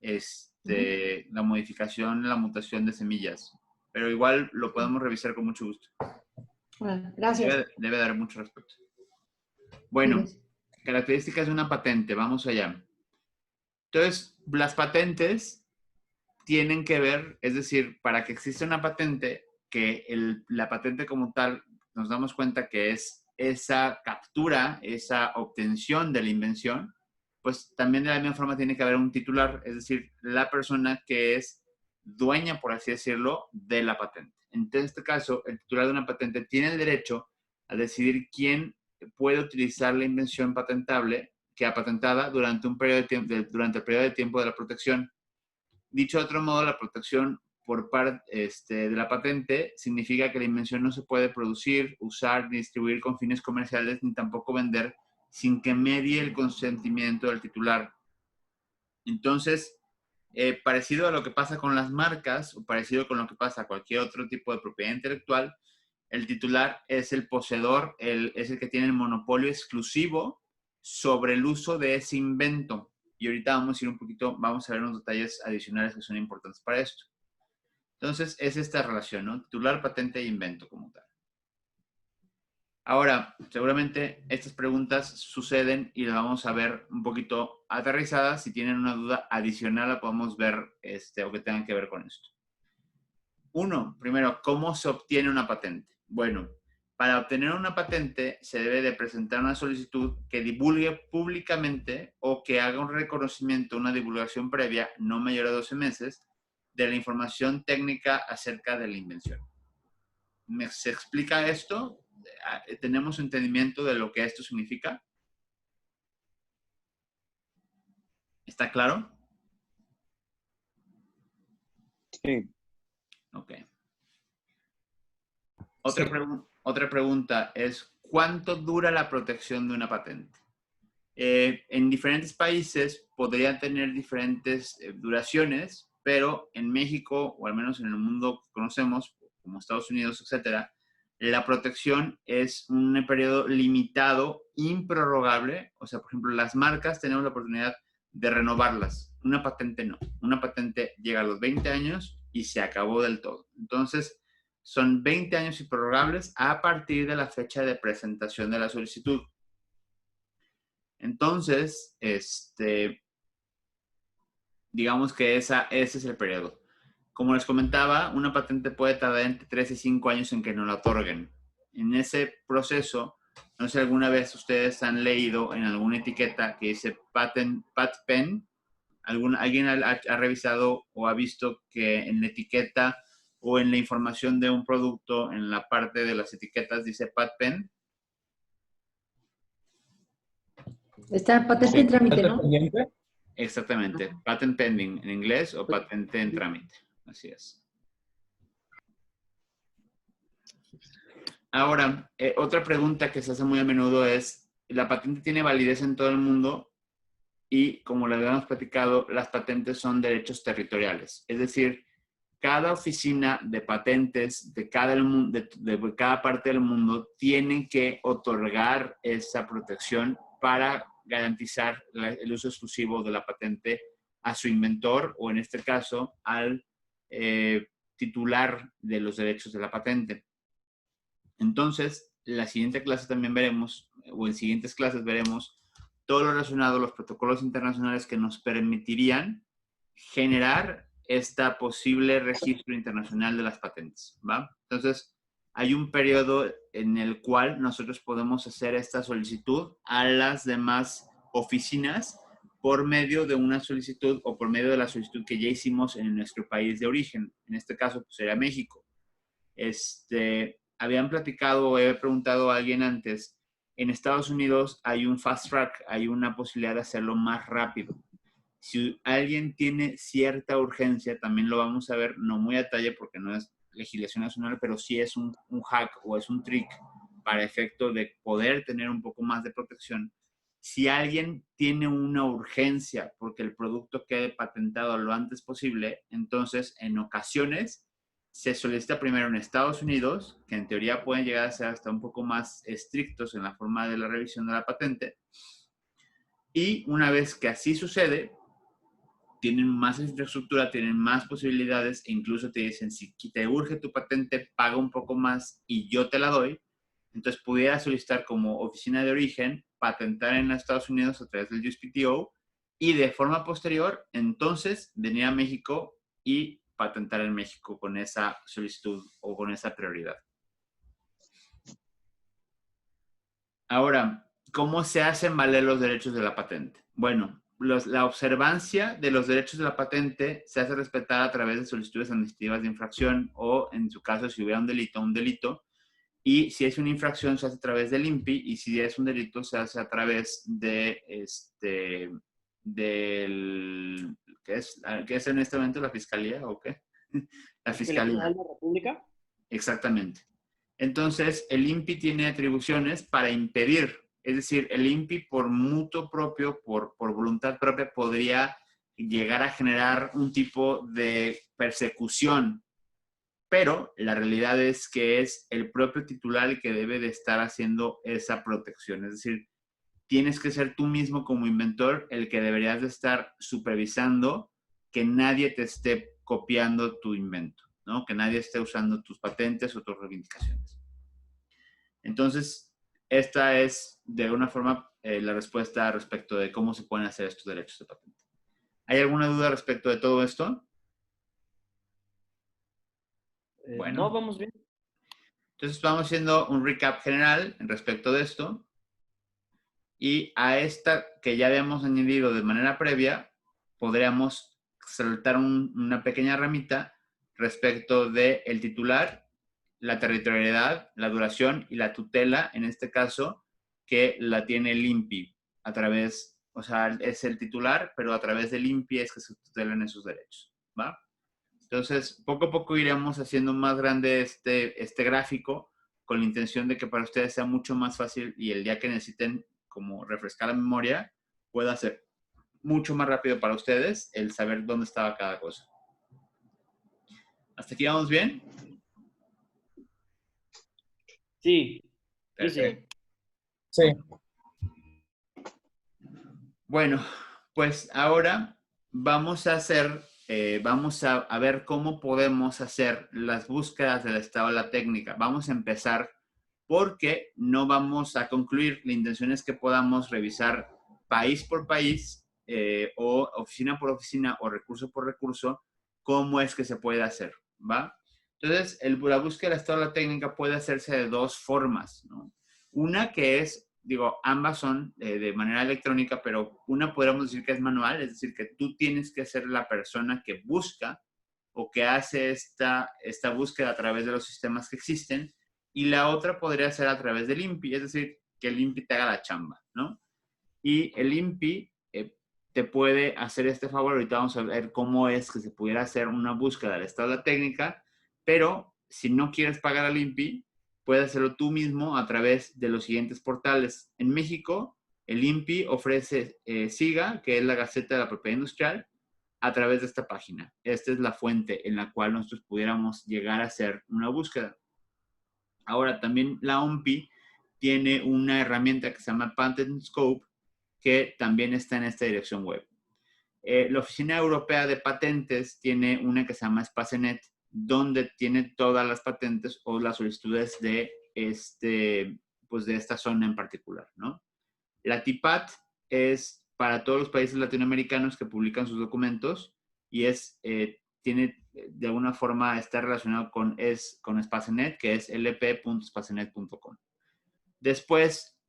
la modificación, la mutación de semillas. Pero igual lo podemos revisar con mucho gusto. Bueno, gracias. Debe dar mucho respeto. Bueno, características de una patente. Vamos allá. Entonces, las patentes tienen que ver, es decir, para que exista una patente, que la patente como tal, nos damos cuenta que es esa captura, esa obtención de la invención, pues también de la misma forma tiene que haber un titular, es decir, la persona que es dueña, por así decirlo, de la patente. En este caso, el titular de una patente tiene el derecho a decidir quién puede utilizar la invención patentable, que ha patentada durante el periodo de tiempo de la protección. Dicho de otro modo, la protección por parte de la patente significa que la invención no se puede producir, usar, ni distribuir con fines comerciales, ni tampoco vender sin que medie el consentimiento del titular. Entonces, parecido a lo que pasa con las marcas, o parecido con lo que pasa a cualquier otro tipo de propiedad intelectual, el titular es el poseedor, es el que tiene el monopolio exclusivo sobre el uso de ese invento. Y ahorita vamos a ver unos detalles adicionales que son importantes para esto. Entonces, es esta relación, ¿no? Titular, patente e invento como tal. Ahora, seguramente estas preguntas suceden y las vamos a ver un poquito aterrizadas. Si tienen una duda adicional, la podemos ver o que tengan que ver con esto. Primero, ¿cómo se obtiene una patente? Bueno, para obtener una patente se debe de presentar una solicitud que divulgue públicamente o que haga un reconocimiento, una divulgación previa, no mayor a 12 meses, de la información técnica acerca de la invención. ¿Se explica esto? ¿Tenemos entendimiento de lo que esto significa? ¿Está claro? Sí. Ok. Otra pregunta es, ¿cuánto dura la protección de una patente? En diferentes países podrían tener diferentes duraciones, pero en México, o al menos en el mundo que conocemos, como Estados Unidos, etcétera, la protección es un periodo limitado, improrrogable. O sea, por ejemplo, las marcas tenemos la oportunidad de renovarlas. Una patente no. Una patente llega a los 20 años y se acabó del todo. Entonces, son 20 años improrrogables a partir de la fecha de presentación de la solicitud. Entonces, digamos que ese es el periodo. Como les comentaba, una patente puede tardar entre 3 y 5 años en que nos la otorguen. En ese proceso, no sé si alguna vez ustedes han leído en alguna etiqueta que dice patent pen. ¿Alguien ha revisado o ha visto que en la etiqueta o en la información de un producto, en la parte de las etiquetas, dice patent pen? Está patente en trámite, ¿no? Exactamente. Patent pending en inglés o patente en trámite. Así es. Ahora, otra pregunta que se hace muy a menudo es, ¿la patente tiene validez en todo el mundo? Y como les habíamos platicado, las patentes son derechos territoriales. Es decir, cada oficina de patentes de cada parte del mundo tiene que otorgar esa protección para garantizar el uso exclusivo de la patente a su inventor o, en este caso, al titular de los derechos de la patente. Entonces, la siguiente clase también veremos, o en siguientes clases veremos, todo lo relacionado a los protocolos internacionales que nos permitirían generar este posible registro internacional de las patentes, ¿va? Entonces, hay un periodo en el cual nosotros podemos hacer esta solicitud a las demás oficinas por medio de una solicitud o por medio de la solicitud que ya hicimos en nuestro país de origen. En este caso, pues, sería México. Habían platicado o he preguntado a alguien antes, en Estados Unidos hay un fast track, hay una posibilidad de hacerlo más rápido. Si alguien tiene cierta urgencia, también lo vamos a ver, no muy a detalle porque no es legislación nacional, pero sí es un hack o es un trick para efecto de poder tener un poco más de protección. Si alguien tiene una urgencia porque el producto quede patentado lo antes posible, entonces en ocasiones se solicita primero en Estados Unidos, que en teoría pueden llegar a ser hasta un poco más estrictos en la forma de la revisión de la patente. Y una vez que así sucede, tienen más infraestructura, tienen más posibilidades e incluso te dicen, si te urge tu patente, paga un poco más y yo te la doy. Entonces pudiera solicitar como oficina de origen, patentar en Estados Unidos a través del USPTO y de forma posterior, entonces venir a México y patentar en México con esa solicitud o con esa prioridad. Ahora, ¿cómo se hacen valer los derechos de la patente? Bueno, la observancia de los derechos de la patente se hace respetar a través de solicitudes administrativas de infracción o, en su caso, si hubiera un delito. Y si es una infracción, se hace a través del INPI. Y si es un delito, se hace a través de ¿qué es en este momento la fiscalía o qué? la Fiscalía General de la República. Exactamente. Entonces, el INPI tiene atribuciones para impedir, es decir, el INPI por mutuo propio, por voluntad propia, podría llegar a generar un tipo de persecución, pero la realidad es que es el propio titular el que debe de estar haciendo esa protección. Es decir, tienes que ser tú mismo como inventor el que deberías de estar supervisando que nadie te esté copiando tu invento, ¿no? Que nadie esté usando tus patentes o tus reivindicaciones. Entonces, esta es de alguna forma la respuesta respecto de cómo se pueden hacer estos derechos de patente. ¿Hay alguna duda respecto de todo esto? Bueno. No, vamos bien. Entonces vamos haciendo un recap general respecto de esto. Y a esta que ya habíamos añadido de manera previa, podríamos saltar una pequeña ramita respecto del titular, la territorialidad, la duración y la tutela, en este caso, que la tiene el INPI a través, o sea, es el titular, pero a través del INPI es que se tutelan esos derechos, ¿va? Entonces, poco a poco iremos haciendo más grande este gráfico con la intención de que para ustedes sea mucho más fácil y el día que necesiten como refrescar la memoria, pueda ser mucho más rápido para ustedes el saber dónde estaba cada cosa. ¿Hasta aquí vamos bien? Sí. Perfecto. Sí. Bueno, pues ahora vamos a hacer, vamos a ver cómo podemos hacer las búsquedas del estado de la técnica. Vamos a empezar porque no vamos a concluir. La intención es que podamos revisar país por país o oficina por oficina o recurso por recurso cómo es que se puede hacer, ¿va? Entonces, la búsqueda del estado de la técnica puede hacerse de dos formas, ¿no? Una que es, digo, ambas son de manera electrónica, pero una podríamos decir que es manual, es decir, que tú tienes que ser la persona que busca o que hace esta búsqueda a través de los sistemas que existen, y la otra podría ser a través del INPI, es decir, que el INPI te haga la chamba, ¿no? Y el INPI te puede hacer este favor. Ahorita vamos a ver cómo es que se pudiera hacer una búsqueda del estado de la técnica, pero si no quieres pagar al INPI, puedes hacerlo tú mismo a través de los siguientes portales. En México, el INPI ofrece SIGA, que es la Gaceta de la Propiedad Industrial, a través de esta página. Esta es la fuente en la cual nosotros pudiéramos llegar a hacer una búsqueda. Ahora, también la OMPI tiene una herramienta que se llama Patent Scope, que también está en esta dirección web. La Oficina Europea de Patentes tiene una que se llama Spacenet, donde tiene todas las patentes o las solicitudes de, pues de esta zona en particular, ¿no? La TIPAT es para todos los países latinoamericanos que publican sus documentos y tiene de alguna forma, está relacionado con Spacenet, que es lp.spacenet.com. Después,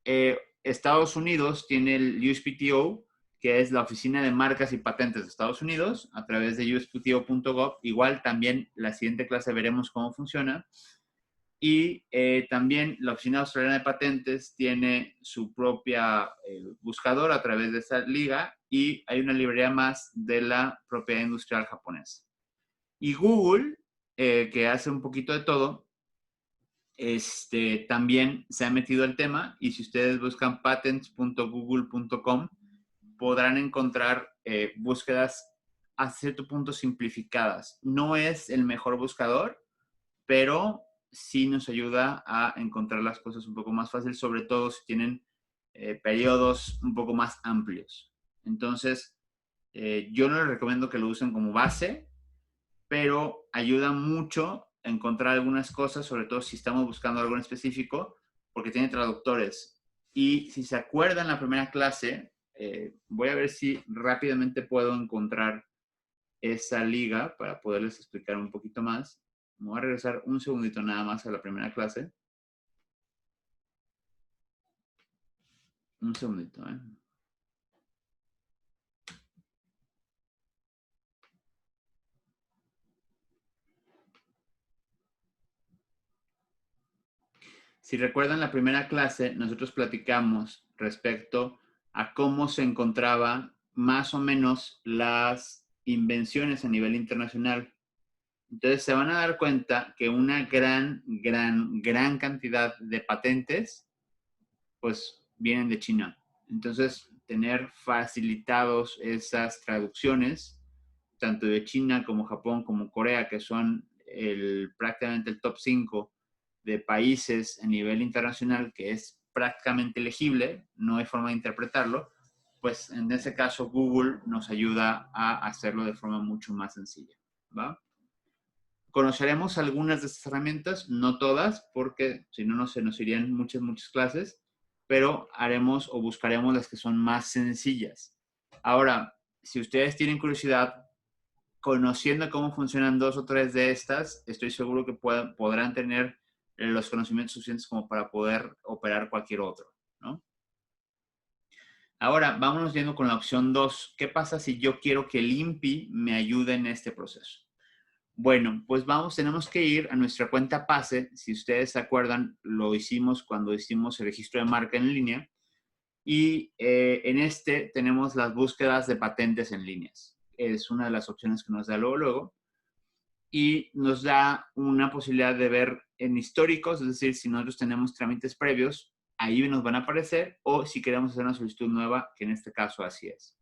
Estados Unidos tiene el USPTO, que es la Oficina de Marcas y Patentes de Estados Unidos, a través de uspto.gov. Igual también la siguiente clase veremos cómo funciona. Y también la Oficina Australiana de Patentes tiene su propia buscador a través de esa liga, y hay una librería más de la propiedad industrial japonesa. Y Google, que hace un poquito de todo, también se ha metido al tema, y si ustedes buscan patents.google.com podrán encontrar búsquedas a cierto punto simplificadas. No es el mejor buscador, pero sí nos ayuda a encontrar las cosas un poco más fácil, sobre todo si tienen periodos un poco más amplios. Entonces, yo no les recomiendo que lo usen como base, pero ayuda mucho a encontrar algunas cosas, sobre todo si estamos buscando algo en específico, porque tiene traductores. Y si se acuerdan la primera clase, voy a ver si rápidamente puedo encontrar esa liga para poderles explicar un poquito más. Me voy a regresar un segundito nada más a la primera clase. Un segundito, ¿eh? Si recuerdan la primera clase, nosotros platicamos respecto a cómo se encontraban más o menos las invenciones a nivel internacional. Entonces se van a dar cuenta que una gran cantidad de patentes, pues vienen de China. Entonces, tener facilitados esas traducciones, tanto de China como Japón como Corea, que son prácticamente el top 5 de países a nivel internacional, que es prácticamente legible, no hay forma de interpretarlo, pues en ese caso Google nos ayuda a hacerlo de forma mucho más sencilla, ¿va? Conoceremos algunas de estas herramientas, no todas, porque si no, se nos irían muchas clases, pero haremos o buscaremos las que son más sencillas. Ahora, si ustedes tienen curiosidad, conociendo cómo funcionan 2 o 3 de estas, estoy seguro que podrán tener los conocimientos suficientes como para poder operar cualquier otro, ¿no? Ahora, vámonos yendo con la opción 2. ¿Qué pasa si yo quiero que el INPI me ayude en este proceso? Bueno, pues tenemos que ir a nuestra cuenta PASE. Si ustedes se acuerdan, lo hicimos cuando hicimos el registro de marca en línea. Y en tenemos las búsquedas de patentes en líneas. Es una de las opciones que nos da luego. Y nos da una posibilidad de ver en históricos, es decir, si nosotros tenemos trámites previos, ahí nos van a aparecer, o si queremos hacer una solicitud nueva, que en este caso así es.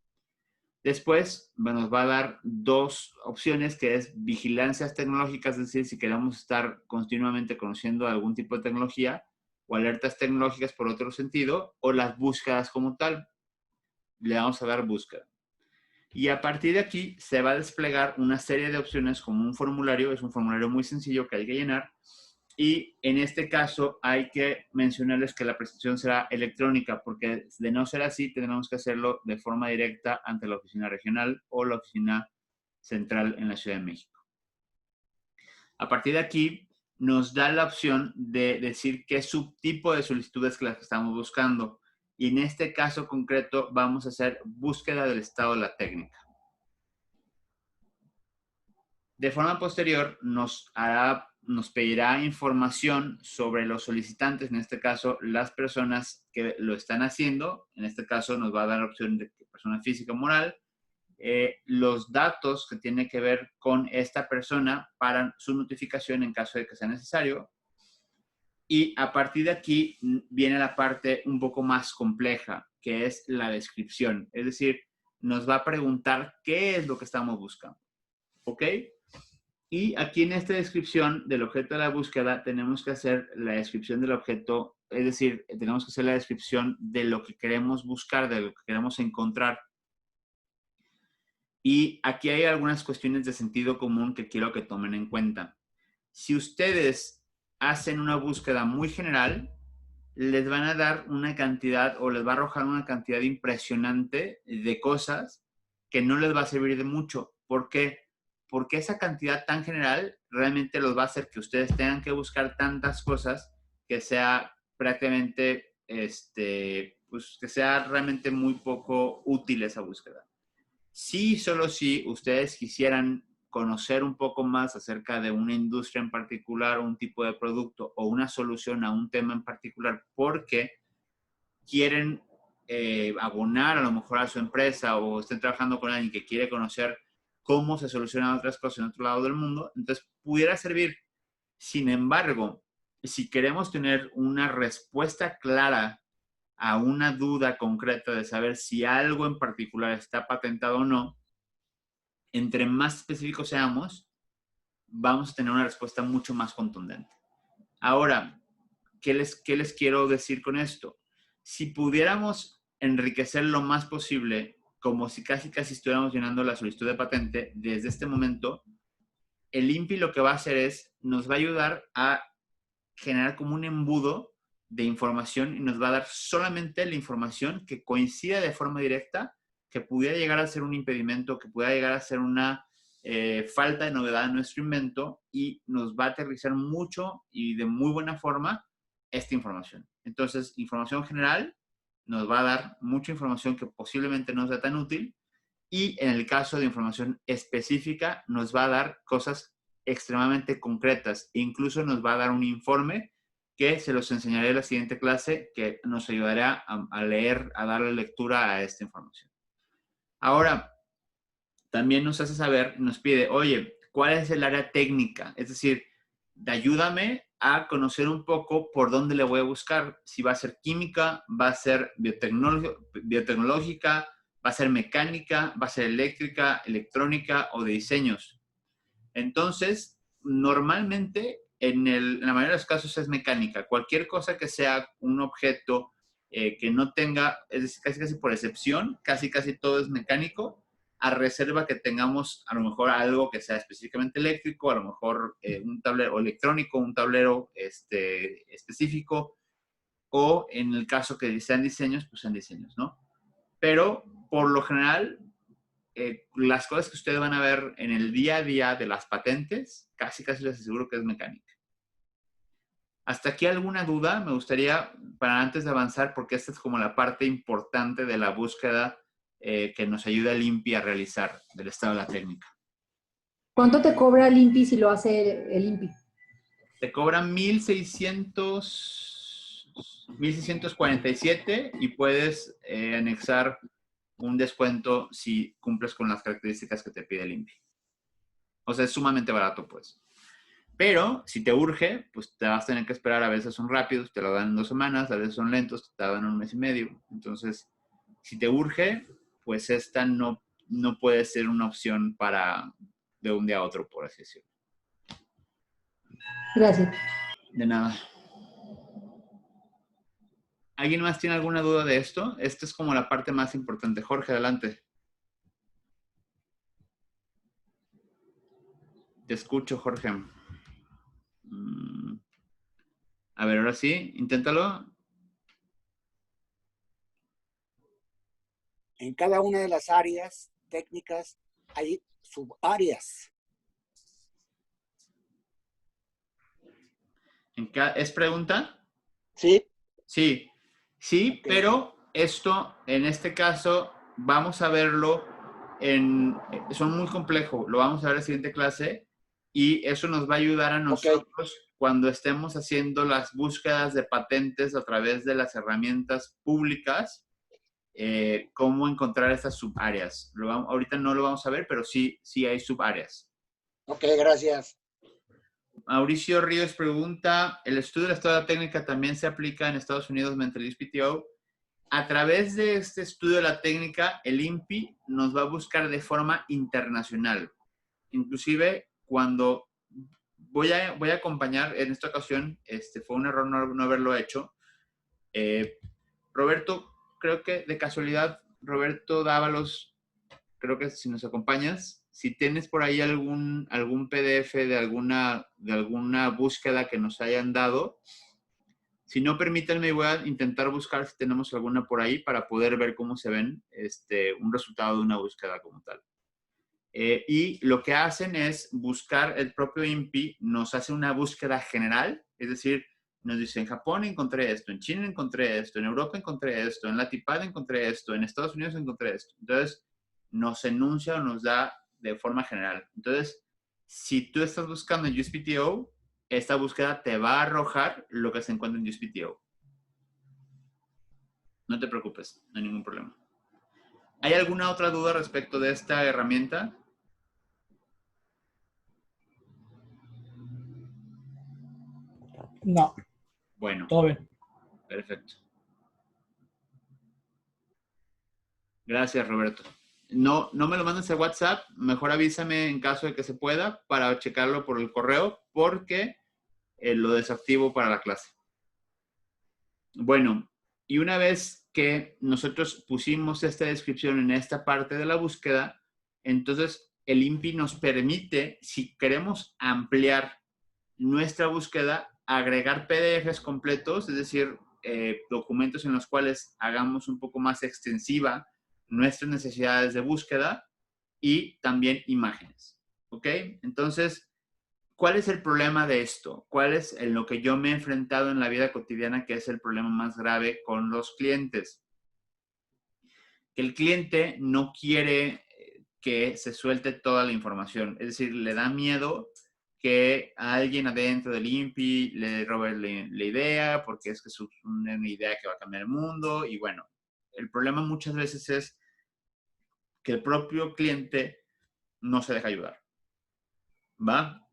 Después nos va a dar 2 opciones, que es vigilancias tecnológicas, es decir, si queremos estar continuamente conociendo algún tipo de tecnología, o alertas tecnológicas por otro sentido, o las búsquedas como tal. Le vamos a dar búsqueda. Y a partir de aquí se va a desplegar una serie de opciones como un formulario. Es un formulario muy sencillo que hay que llenar. Y en este caso hay que mencionarles que la presentación será electrónica, porque de no ser así, tendremos que hacerlo de forma directa ante la oficina regional o la oficina central en la Ciudad de México. A partir de aquí, nos da la opción de decir qué subtipo de solicitudes que las estamos buscando. Y en este caso concreto, vamos a hacer búsqueda del estado de la técnica. De forma posterior, nos pedirá información sobre los solicitantes, en este caso, las personas que lo están haciendo. En este caso, nos va a dar la opción de persona física o moral. Los datos que tiene que ver con esta persona para su notificación en caso de que sea necesario. Y a partir de aquí viene la parte un poco más compleja, que es la descripción. Es decir, nos va a preguntar qué es lo que estamos buscando. ¿Ok? Y aquí en esta descripción del objeto de la búsqueda tenemos que hacer la descripción del objeto, es decir, tenemos que hacer la descripción de lo que queremos buscar, de lo que queremos encontrar. Y aquí hay algunas cuestiones de sentido común que quiero que tomen en cuenta. Si ustedes hacen una búsqueda muy general, les van a dar una cantidad o les va a arrojar una cantidad impresionante de cosas que no les va a servir de mucho. ¿Por qué? Porque esa cantidad tan general realmente los va a hacer que ustedes tengan que buscar tantas cosas que sea prácticamente, pues que sea realmente muy poco útil esa búsqueda. Sí, solo si ustedes quisieran conocer un poco más acerca de una industria en particular, un tipo de producto o una solución a un tema en particular, porque quieren abonar a lo mejor a su empresa o estén trabajando con alguien que quiere conocer cómo se solucionan otras cosas en otro lado del mundo, entonces pudiera servir. Sin embargo, si queremos tener una respuesta clara a una duda concreta de saber si algo en particular está patentado o no, entre más específicos seamos, vamos a tener una respuesta mucho más contundente. Ahora, ¿qué les quiero decir con esto? Si pudiéramos enriquecer lo más posible, como si casi estuviéramos llenando la solicitud de patente, desde este momento, el INPI lo que va a hacer es, nos va a ayudar a generar como un embudo de información y nos va a dar solamente la información que coincida de forma directa, que pudiera llegar a ser un impedimento, que pudiera llegar a ser una falta de novedad en nuestro invento, y nos va a aterrizar mucho y de muy buena forma esta información. Entonces, información general nos va a dar mucha información que posiblemente no sea tan útil, y en el caso de información específica nos va a dar cosas extremadamente concretas e incluso nos va a dar un informe que se los enseñaré en la siguiente clase, que nos ayudará a leer, a darle lectura a esta información. Ahora, también nos hace saber, nos pide, oye, cuál es el área técnica. Es decir, ayúdame a conocer un poco por dónde le voy a buscar. Si va a ser química, va a ser biotecnológica, va a ser mecánica, va a ser eléctrica, electrónica o de diseños. Entonces, normalmente, en la mayoría de los casos es mecánica. Cualquier cosa que sea un objeto que no tenga, es decir, casi por excepción, casi todo es mecánico, a reserva que tengamos a lo mejor algo que sea específicamente eléctrico, a lo mejor un tablero electrónico, un tablero específico, o en el caso que sean diseños, pues sean diseños, ¿no? Pero, por lo general, las cosas que ustedes van a ver en el día a día de las patentes, casi les aseguro que es mecánica. ¿Hasta aquí alguna duda? Me gustaría, para antes de avanzar, porque esta es como la parte importante de la búsqueda que nos ayuda el INPI a realizar del estado de la técnica. ¿Cuánto te cobra el INPI si lo hace el INPI? Te cobran 1,647 y puedes anexar un descuento si cumples con las características que te pide el INPI. O sea, es sumamente barato, pues. Pero, si te urge, pues te vas a tener que esperar. A veces son rápidos, te lo dan en 2 semanas, a veces son lentos, te dan 1 mes y medio. Entonces, si te urge, pues esta no puede ser una opción para de un día a otro, por así decirlo. Gracias. De nada. ¿Alguien más tiene alguna duda de esto? Esta es como la parte más importante. Jorge, adelante. Te escucho, Jorge. A ver, ahora sí, inténtalo. En cada una de las áreas técnicas hay subáreas. ¿Es pregunta? Sí. Sí, sí, okay. Pero esto, en este caso, vamos a verlo son muy complejos. Lo vamos a ver en la siguiente clase y eso nos va a ayudar a nosotros cuando estemos haciendo las búsquedas de patentes a través de las herramientas públicas. Cómo encontrar estas subáreas. Ahorita no lo vamos a ver, pero sí hay subáreas. Ok, gracias. Mauricio Ríos pregunta, ¿el estudio de la historia técnica también se aplica en Estados Unidos mediante el USPTO? A través de este estudio de la técnica, el INPI nos va a buscar de forma internacional. Inclusive, cuando voy a acompañar, en esta ocasión, fue un error no haberlo hecho. Roberto, creo que de casualidad, Roberto Dávalos, creo que si nos acompañas, si tienes por ahí algún PDF de alguna búsqueda que nos hayan dado, si no, permítanme, voy a intentar buscar si tenemos alguna por ahí para poder ver cómo se ven un resultado de una búsqueda como tal. Y lo que hacen es buscar, el propio INPI nos hace una búsqueda general, es decir, nos dice, en Japón encontré esto, en China encontré esto, en Europa encontré esto, en Latipad encontré esto, en Estados Unidos encontré esto. Entonces, nos enuncia o nos da de forma general. Entonces, si tú estás buscando en USPTO, esta búsqueda te va a arrojar lo que se encuentra en USPTO. No te preocupes, no hay ningún problema. ¿Hay alguna otra duda respecto de esta herramienta? No. Bueno. Todo bien. Perfecto. Gracias, Roberto. No me lo mandes a WhatsApp. Mejor avísame en caso de que se pueda para checarlo por el correo porque lo desactivo para la clase. Bueno, y una vez que nosotros pusimos esta descripción en esta parte de la búsqueda, entonces el INPI nos permite, si queremos ampliar nuestra búsqueda, agregar PDFs completos, es decir, documentos en los cuales hagamos un poco más extensiva nuestras necesidades de búsqueda y también imágenes. ¿Ok? Entonces, ¿cuál es el problema de esto? ¿Cuál es en lo que yo me he enfrentado en la vida cotidiana que es el problema más grave con los clientes? Que el cliente no quiere que se suelte toda la información. Es decir, le da miedo que a alguien adentro del INPI le robe la idea porque es que es una idea que va a cambiar el mundo. Y bueno, el problema muchas veces es que el propio cliente no se deja ayudar. ¿va?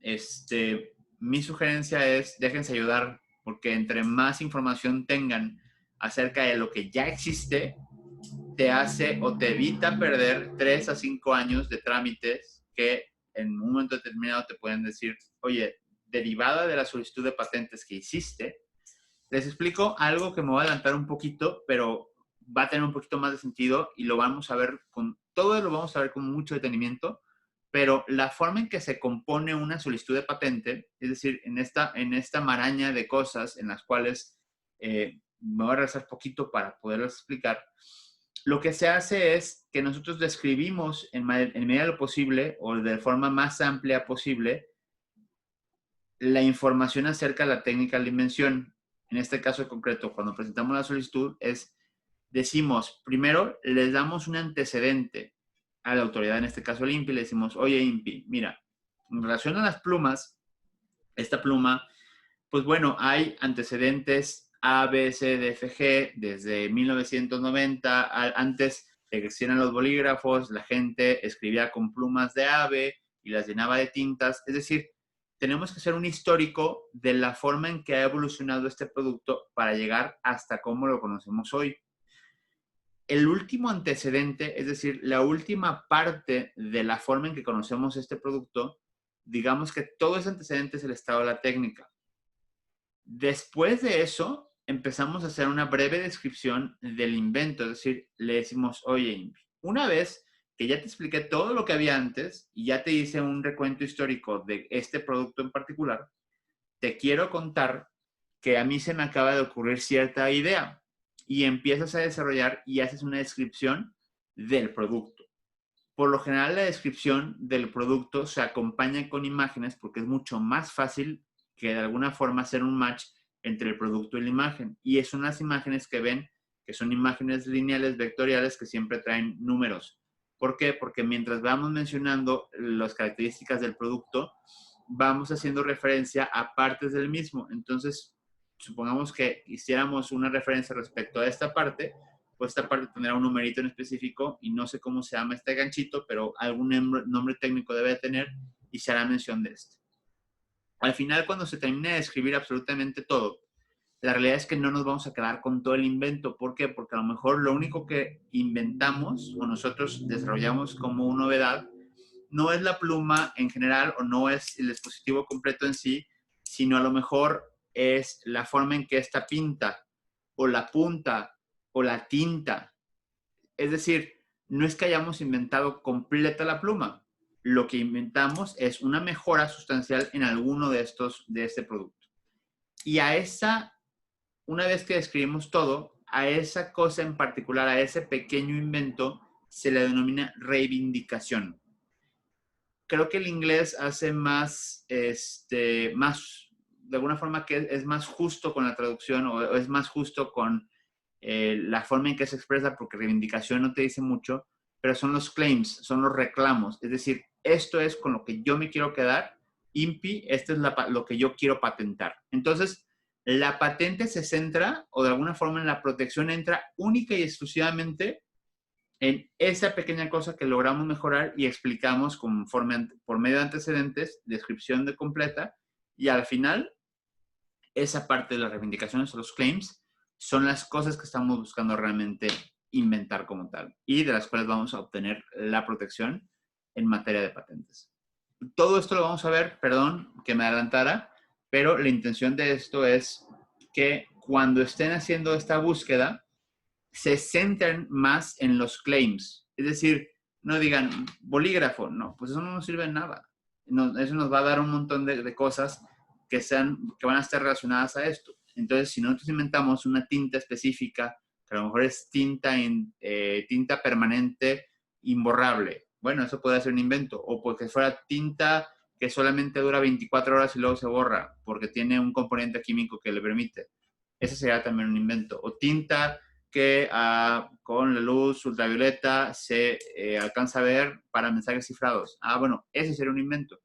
Mi sugerencia es, déjense ayudar, porque entre más información tengan acerca de lo que ya existe, te hace o te evita perder 3 a 5 años de trámites que en un momento determinado te pueden decir, oye, derivada de la solicitud de patentes que hiciste, les explico algo que me voy a adelantar un poquito, pero va a tener un poquito más de sentido y lo vamos a ver todo lo vamos a ver con mucho detenimiento, pero la forma en que se compone una solicitud de patente, es decir, en esta maraña de cosas en las cuales me voy a regresar poquito para poderles explicar, lo que se hace es que nosotros describimos en medida de lo posible o de forma más amplia posible la información acerca de la técnica de la invención. En este caso concreto, cuando presentamos la solicitud, decimos, primero les damos un antecedente a la autoridad, en este caso el INPI, le decimos, oye INPI, mira, en relación a las plumas, esta pluma, pues bueno, hay antecedentes A, B, C, D, F, G, desde 1990, antes de que existieran los bolígrafos, la gente escribía con plumas de ave y las llenaba de tintas, es decir, tenemos que hacer un histórico de la forma en que ha evolucionado este producto para llegar hasta cómo lo conocemos hoy. El último antecedente, es decir, la última parte de la forma en que conocemos este producto, digamos que todo ese antecedente es el estado de la técnica. Después de eso, empezamos a hacer una breve descripción del invento, es decir, le decimos, oye, una vez que ya te expliqué todo lo que había antes y ya te hice un recuento histórico de este producto en particular, te quiero contar que a mí se me acaba de ocurrir cierta idea y empiezas a desarrollar y haces una descripción del producto. Por lo general, la descripción del producto se acompaña con imágenes porque es mucho más fácil que de alguna forma hacer un match entre el producto y la imagen. Y son las imágenes que ven, que son imágenes lineales, vectoriales, que siempre traen números. ¿Por qué? Porque mientras vamos mencionando las características del producto, vamos haciendo referencia a partes del mismo. Entonces, supongamos que hiciéramos una referencia respecto a esta parte, pues esta parte tendrá un numerito en específico y no sé cómo se llama este ganchito, pero algún nombre técnico debe tener y se hará mención de este. Al final, cuando se termine de escribir absolutamente todo, la realidad es que no nos vamos a quedar con todo el invento. ¿Por qué? Porque a lo mejor lo único que inventamos o nosotros desarrollamos como novedad no es la pluma en general o no es el dispositivo completo en sí, sino a lo mejor es la forma en que esta pinta o la punta o la tinta. Es decir, no es que hayamos inventado completa la pluma. Lo que inventamos es una mejora sustancial en alguno de este producto. Y una vez que describimos todo, a esa cosa en particular, a ese pequeño invento, se le denomina reivindicación. Creo que el inglés hace más, de alguna forma que es más justo con la traducción o es más justo con la forma en que se expresa, porque reivindicación no te dice mucho, pero son los claims, son los reclamos. Es decir, esto es con lo que yo me quiero quedar, INPI, esto es lo que yo quiero patentar. Entonces, la patente se centra, o de alguna forma en la protección entra única y exclusivamente en esa pequeña cosa que logramos mejorar y explicamos por medio de antecedentes, descripción completa, y al final, esa parte de las reivindicaciones o los claims son las cosas que estamos buscando realmente inventar como tal y de las cuales vamos a obtener la protección en materia de patentes. Todo esto lo vamos a ver, perdón que me adelantara, pero la intención de esto es que cuando estén haciendo esta búsqueda, se centren más en los claims. Es decir, no digan bolígrafo, no, pues eso no nos sirve de nada. Eso nos va a dar un montón de cosas que van a estar relacionadas a esto. Entonces, si nosotros inventamos una tinta específica, que a lo mejor es tinta permanente imborrable, bueno, eso puede ser un invento. O porque fuera tinta que solamente dura 24 horas y luego se borra, porque tiene un componente químico que le permite. Ese sería también un invento. O tinta que con la luz ultravioleta se alcanza a ver para mensajes cifrados. Bueno, ese sería un invento.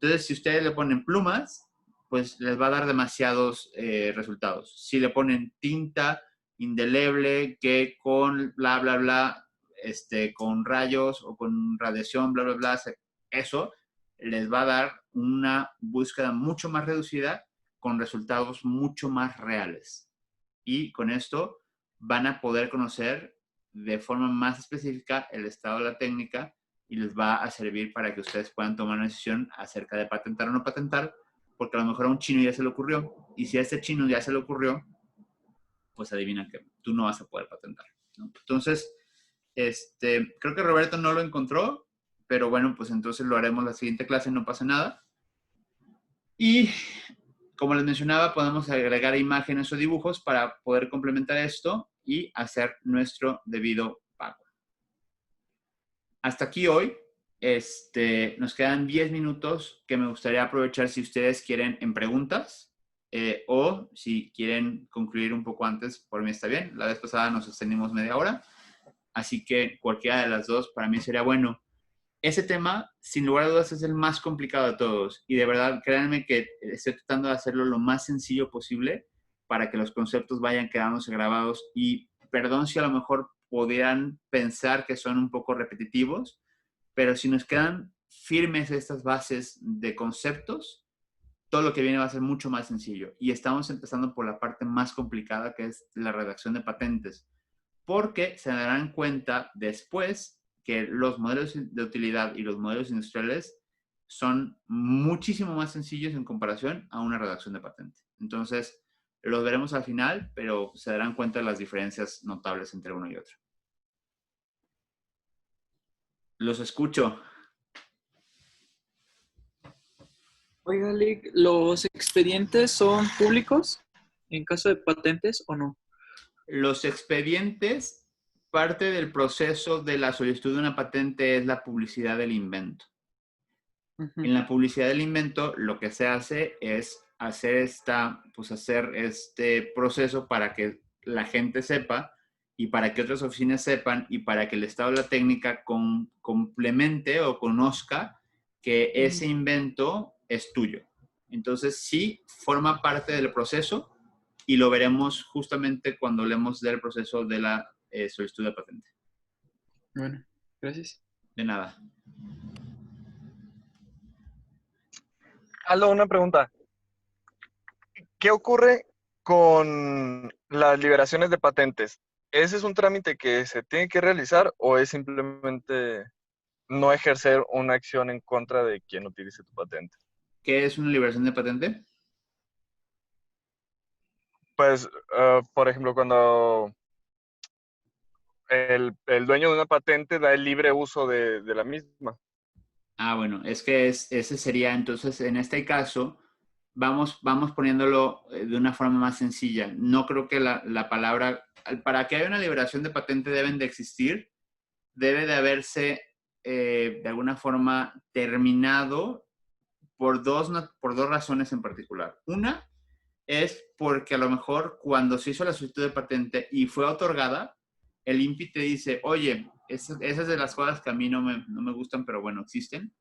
Entonces, si ustedes le ponen plumas, pues les va a dar demasiados resultados. Si le ponen tinta indeleble que con bla, bla, bla, con rayos o con radiación, bla, bla, bla, eso les va a dar una búsqueda mucho más reducida con resultados mucho más reales. Y con esto van a poder conocer de forma más específica el estado de la técnica y les va a servir para que ustedes puedan tomar una decisión acerca de patentar o no patentar, porque a lo mejor a un chino ya se le ocurrió, y si a este chino ya se le ocurrió, pues adivina que tú no vas a poder patentar, ¿no? Entonces, creo que Roberto no lo encontró, pero bueno, pues entonces lo haremos la siguiente clase, no pasa nada. Y como les mencionaba, podemos agregar imágenes o dibujos para poder complementar esto y hacer nuestro debido pago. Hasta aquí hoy. Nos quedan 10 minutos que me gustaría aprovechar si ustedes quieren en preguntas o si quieren concluir un poco antes, por mí está bien. La vez pasada nos extendimos media hora, así que cualquiera de las dos para mí sería bueno. Ese tema, sin lugar a dudas, es el más complicado de todos y de verdad, créanme que estoy tratando de hacerlo lo más sencillo posible para que los conceptos vayan quedándose grabados y perdón si a lo mejor pudieran pensar que son un poco repetitivos, pero si nos quedan firmes estas bases de conceptos, todo lo que viene va a ser mucho más sencillo. Y estamos empezando por la parte más complicada, que es la redacción de patentes, porque se darán cuenta después que los modelos de utilidad y los modelos industriales son muchísimo más sencillos en comparación a una redacción de patente. Entonces, los veremos al final, pero se darán cuenta de las diferencias notables entre uno y otro. Los escucho. Oiga, Lick, ¿los expedientes son públicos en caso de patentes o no? Los expedientes, parte del proceso de la solicitud de una patente es la publicidad del invento. En la publicidad del invento, lo que se hace es hacer este proceso para que la gente sepa y para que otras oficinas sepan y para que el estado de la técnica complemente o conozca que ese invento es tuyo. Entonces, sí, forma parte del proceso y lo veremos justamente cuando hablemos del proceso de la solicitud de patente. Bueno, gracias. De nada. Aldo, una pregunta. ¿Qué ocurre con las liberaciones de patentes? ¿Ese es un trámite que se tiene que realizar o es simplemente no ejercer una acción en contra de quien utilice tu patente? ¿Qué es una liberación de patente? Pues, por ejemplo, cuando el dueño de una patente da el libre uso de la misma. Ah, bueno, es que ese sería, entonces, en este caso, vamos poniéndolo de una forma más sencilla. No creo que la palabra, para que haya una liberación de patente deben de existir, debe de haberse, de alguna forma, terminado por dos razones en particular. Una es porque a lo mejor cuando se hizo la solicitud de patente y fue otorgada, el INPI te dice, oye, esas es de las cosas que a mí no me gustan, pero bueno, existen.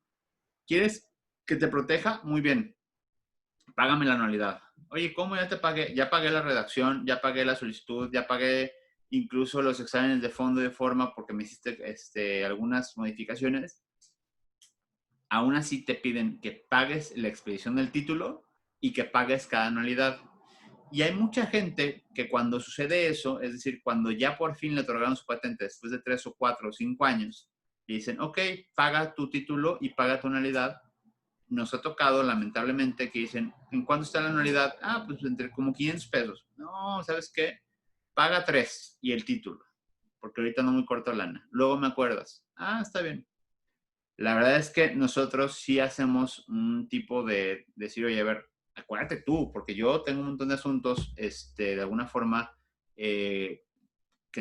¿Quieres que te proteja? Muy bien. Págame la anualidad. Oye, ¿cómo ya te pagué? Ya pagué la redacción, ya pagué la solicitud, ya pagué incluso los exámenes de fondo y de forma porque me hiciste algunas modificaciones. Aún así te piden que pagues la expedición del título y que pagues cada anualidad. Y hay mucha gente que cuando sucede eso, es decir, cuando ya por fin le otorgaron su patente después de 3 o 4 o 5 años, y dicen, ok, paga tu título y paga tu anualidad. Nos ha tocado, lamentablemente, que dicen, ¿en cuánto está la anualidad? Ah, pues entre como 500 pesos. No, ¿sabes qué? Paga 3 y el título, porque ahorita no muy corto lana. Luego me acuerdas. Ah, está bien. La verdad es que nosotros sí hacemos un tipo de decir, oye, a ver, acuérdate tú, porque yo tengo un montón de asuntos, de alguna forma, que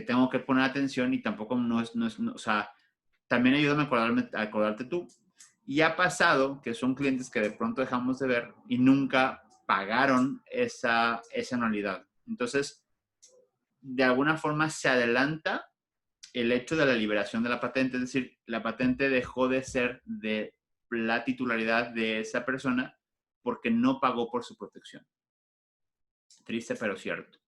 tengo que poner atención y tampoco o sea, también ayúdame a acordarte tú. Y ha pasado que son clientes que de pronto dejamos de ver y nunca pagaron esa anualidad. Entonces, de alguna forma se adelanta el hecho de la liberación de la patente, es decir, la patente dejó de ser de la titularidad de esa persona porque no pagó por su protección. Triste, pero cierto.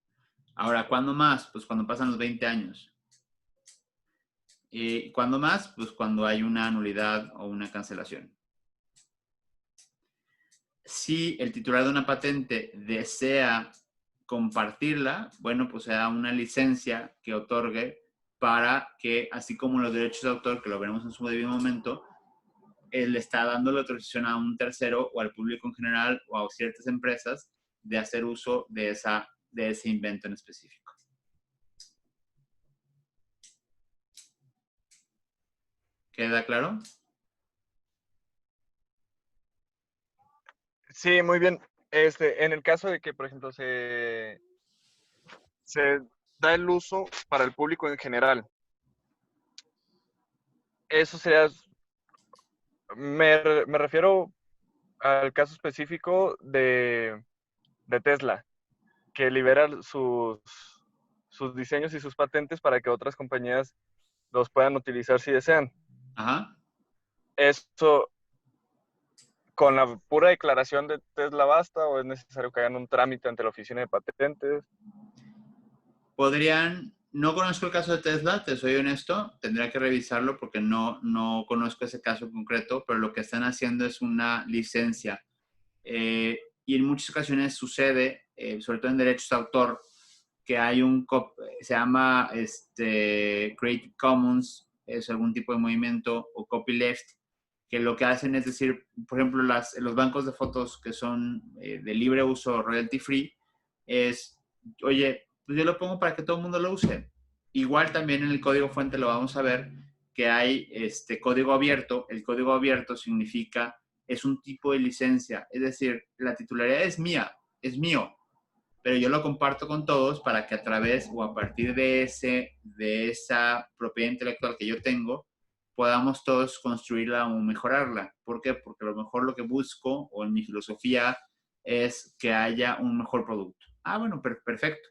Ahora, ¿cuándo más? Pues cuando pasan los 20 años. ¿Y cuándo más? Pues cuando hay una nulidad o una cancelación. Si el titular de una patente desea compartirla, bueno, pues se da una licencia que otorgue para que, así como los derechos de autor, que lo veremos en su debido momento, él está dando la autorización a un tercero o al público en general o a ciertas empresas de hacer uso de ese invento en específico. ¿Queda claro? Sí, muy bien. En el caso de que, por ejemplo, se da el uso para el público en general, eso sería, me refiero al caso específico de Tesla, que libera sus diseños y sus patentes para que otras compañías los puedan utilizar si desean. Ajá. ¿Eso con la pura declaración de Tesla basta o es necesario que hagan un trámite ante la oficina de patentes? No conozco el caso de Tesla, te soy honesto, tendría que revisarlo porque no conozco ese caso en concreto, pero lo que están haciendo es una licencia. Y en muchas ocasiones sucede, sobre todo en derechos de autor, que hay se llama Creative Commons, es algún tipo de movimiento, o copyleft, que lo que hacen es decir, por ejemplo, los bancos de fotos que son de libre uso, royalty free, es, oye, pues yo lo pongo para que todo el mundo lo use. Igual también en el código fuente lo vamos a ver, que hay código abierto. El código abierto significa, es un tipo de licencia, es decir, la titularidad es mía, es mío, pero yo lo comparto con todos para que a través o a partir de esa propiedad intelectual que yo tengo, podamos todos construirla o mejorarla. ¿Por qué? Porque a lo mejor lo que busco, o en mi filosofía, es que haya un mejor producto. Ah, bueno, perfecto.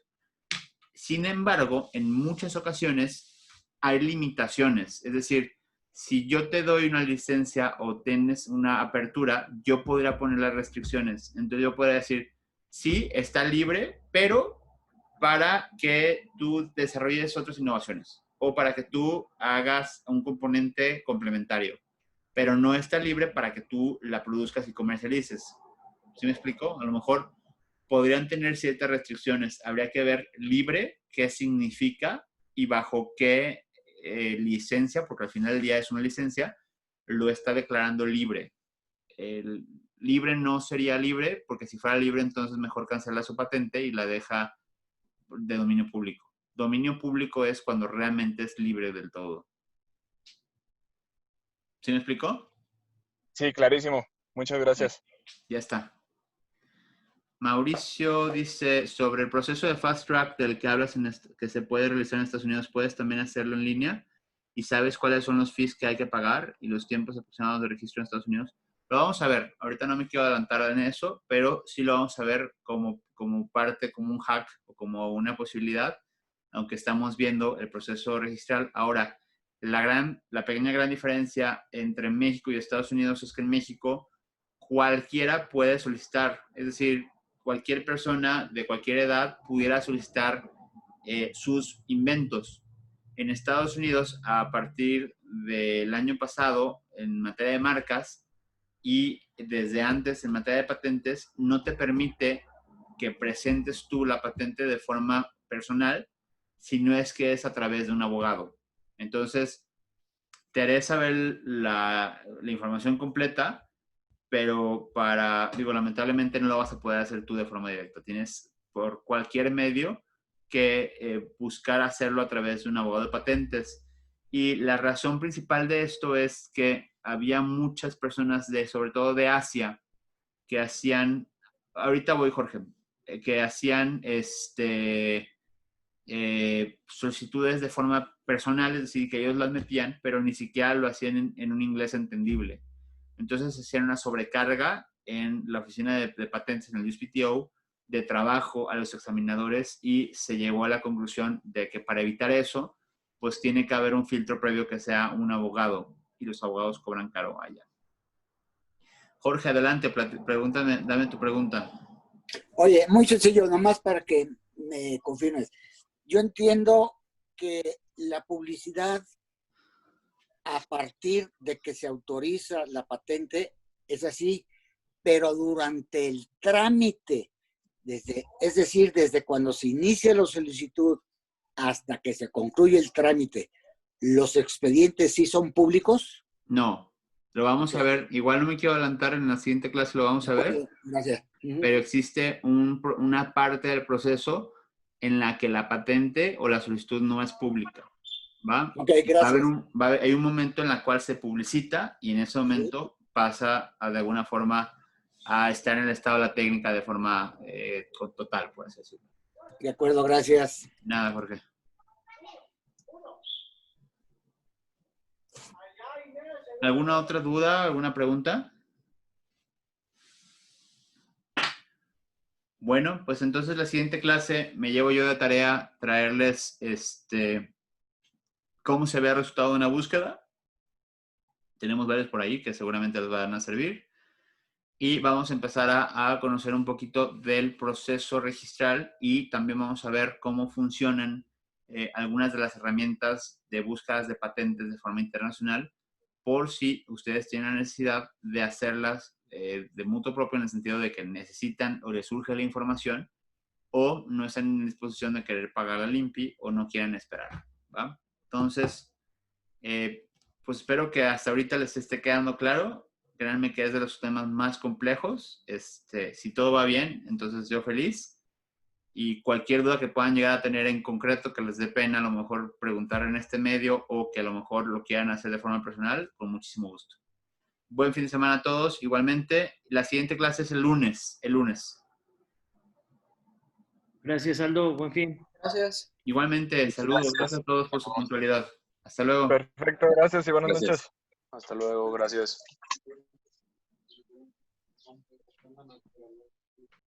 Sin embargo, en muchas ocasiones hay limitaciones. Es decir, si yo te doy una licencia o tienes una apertura, yo podría poner las restricciones. Entonces yo podría decir, sí, está libre, pero para que tú desarrolles otras innovaciones o para que tú hagas un componente complementario, pero no está libre para que tú la produzcas y comercialices. ¿Sí me explico? A lo mejor podrían tener ciertas restricciones. Habría que ver libre qué significa y bajo qué licencia, porque al final del día es una licencia, lo está declarando libre. El libre no sería libre, porque si fuera libre, entonces mejor cancela su patente y la deja de dominio público. Dominio público es cuando realmente es libre del todo. ¿Sí me explicó? Sí, clarísimo. Muchas gracias. Ya está. Mauricio dice, sobre el proceso de Fast Track del que hablas que se puede realizar en Estados Unidos, ¿puedes también hacerlo en línea? ¿Y sabes cuáles son los fees que hay que pagar y los tiempos aproximados de registro en Estados Unidos? Lo vamos a ver. Ahorita no me quiero adelantar en eso, pero sí lo vamos a ver como parte, como un hack o como una posibilidad, aunque estamos viendo el proceso registral. Ahora, la pequeña gran diferencia entre México y Estados Unidos es que en México cualquiera puede solicitar, es decir, cualquier persona de cualquier edad pudiera solicitar sus inventos. En Estados Unidos, a partir del año pasado, en materia de marcas y desde antes en materia de patentes, no te permite que presentes tú la patente de forma personal, si no es que es a través de un abogado. Entonces, te haré saber la información completa, pero lamentablemente no lo vas a poder hacer tú de forma directa. Tienes por cualquier medio que buscar hacerlo a través de un abogado de patentes. Y la razón principal de esto es que había muchas personas sobre todo de Asia, que hacían, ahorita voy Jorge, que hacían solicitudes de forma personal, es decir, que ellos las metían, pero ni siquiera lo hacían en un inglés entendible. Entonces se hacían una sobrecarga en la oficina de patentes en el USPTO de trabajo a los examinadores y se llegó a la conclusión de que para evitar eso, pues tiene que haber un filtro previo que sea un abogado y los abogados cobran caro allá. Jorge, adelante, pregúntame, dame tu pregunta. Oye, muy sencillo, nomás para que me confirmes. Yo entiendo que la publicidad a partir de que se autoriza la patente es así, pero durante el trámite, es decir, desde cuando se inicia la solicitud hasta que se concluye el trámite, ¿los expedientes sí son públicos? No, lo vamos a ver. Igual no me quiero adelantar, en la siguiente clase lo vamos a ver. Gracias. Pero existe una parte del proceso en la que la patente o la solicitud no es pública. ¿Va? Ok, gracias. Hay un momento en el cual se publicita y en ese momento pasa de alguna forma a estar en el estado de la técnica de forma total, por así decirlo. De acuerdo, gracias. Nada, Jorge. ¿Alguna otra duda? ¿Alguna pregunta? Bueno, pues entonces la siguiente clase me llevo yo de tarea traerles cómo se ve el resultado de una búsqueda. Tenemos varios por ahí que seguramente les van a servir. Y vamos a empezar a conocer un poquito del proceso registral y también vamos a ver cómo funcionan algunas de las herramientas de búsquedas de patentes de forma internacional, por si ustedes tienen la necesidad de hacerlas de mutuo propio, en el sentido de que necesitan o les surge la información o no están en disposición de querer pagar la LIMPI o no quieren esperar, ¿va? Entonces, pues espero que hasta ahorita les esté quedando claro. Créanme que es de los temas más complejos. Si todo va bien, entonces yo feliz. Y cualquier duda que puedan llegar a tener en concreto, que les dé pena a lo mejor preguntar en este medio o que a lo mejor lo quieran hacer de forma personal, con muchísimo gusto. Buen fin de semana a todos. Igualmente, la siguiente clase es el lunes. Gracias, Aldo. Buen fin. Gracias. Igualmente, saludos. Gracias a todos por su puntualidad. Hasta luego. Perfecto, gracias y buenas noches. Hasta luego, gracias.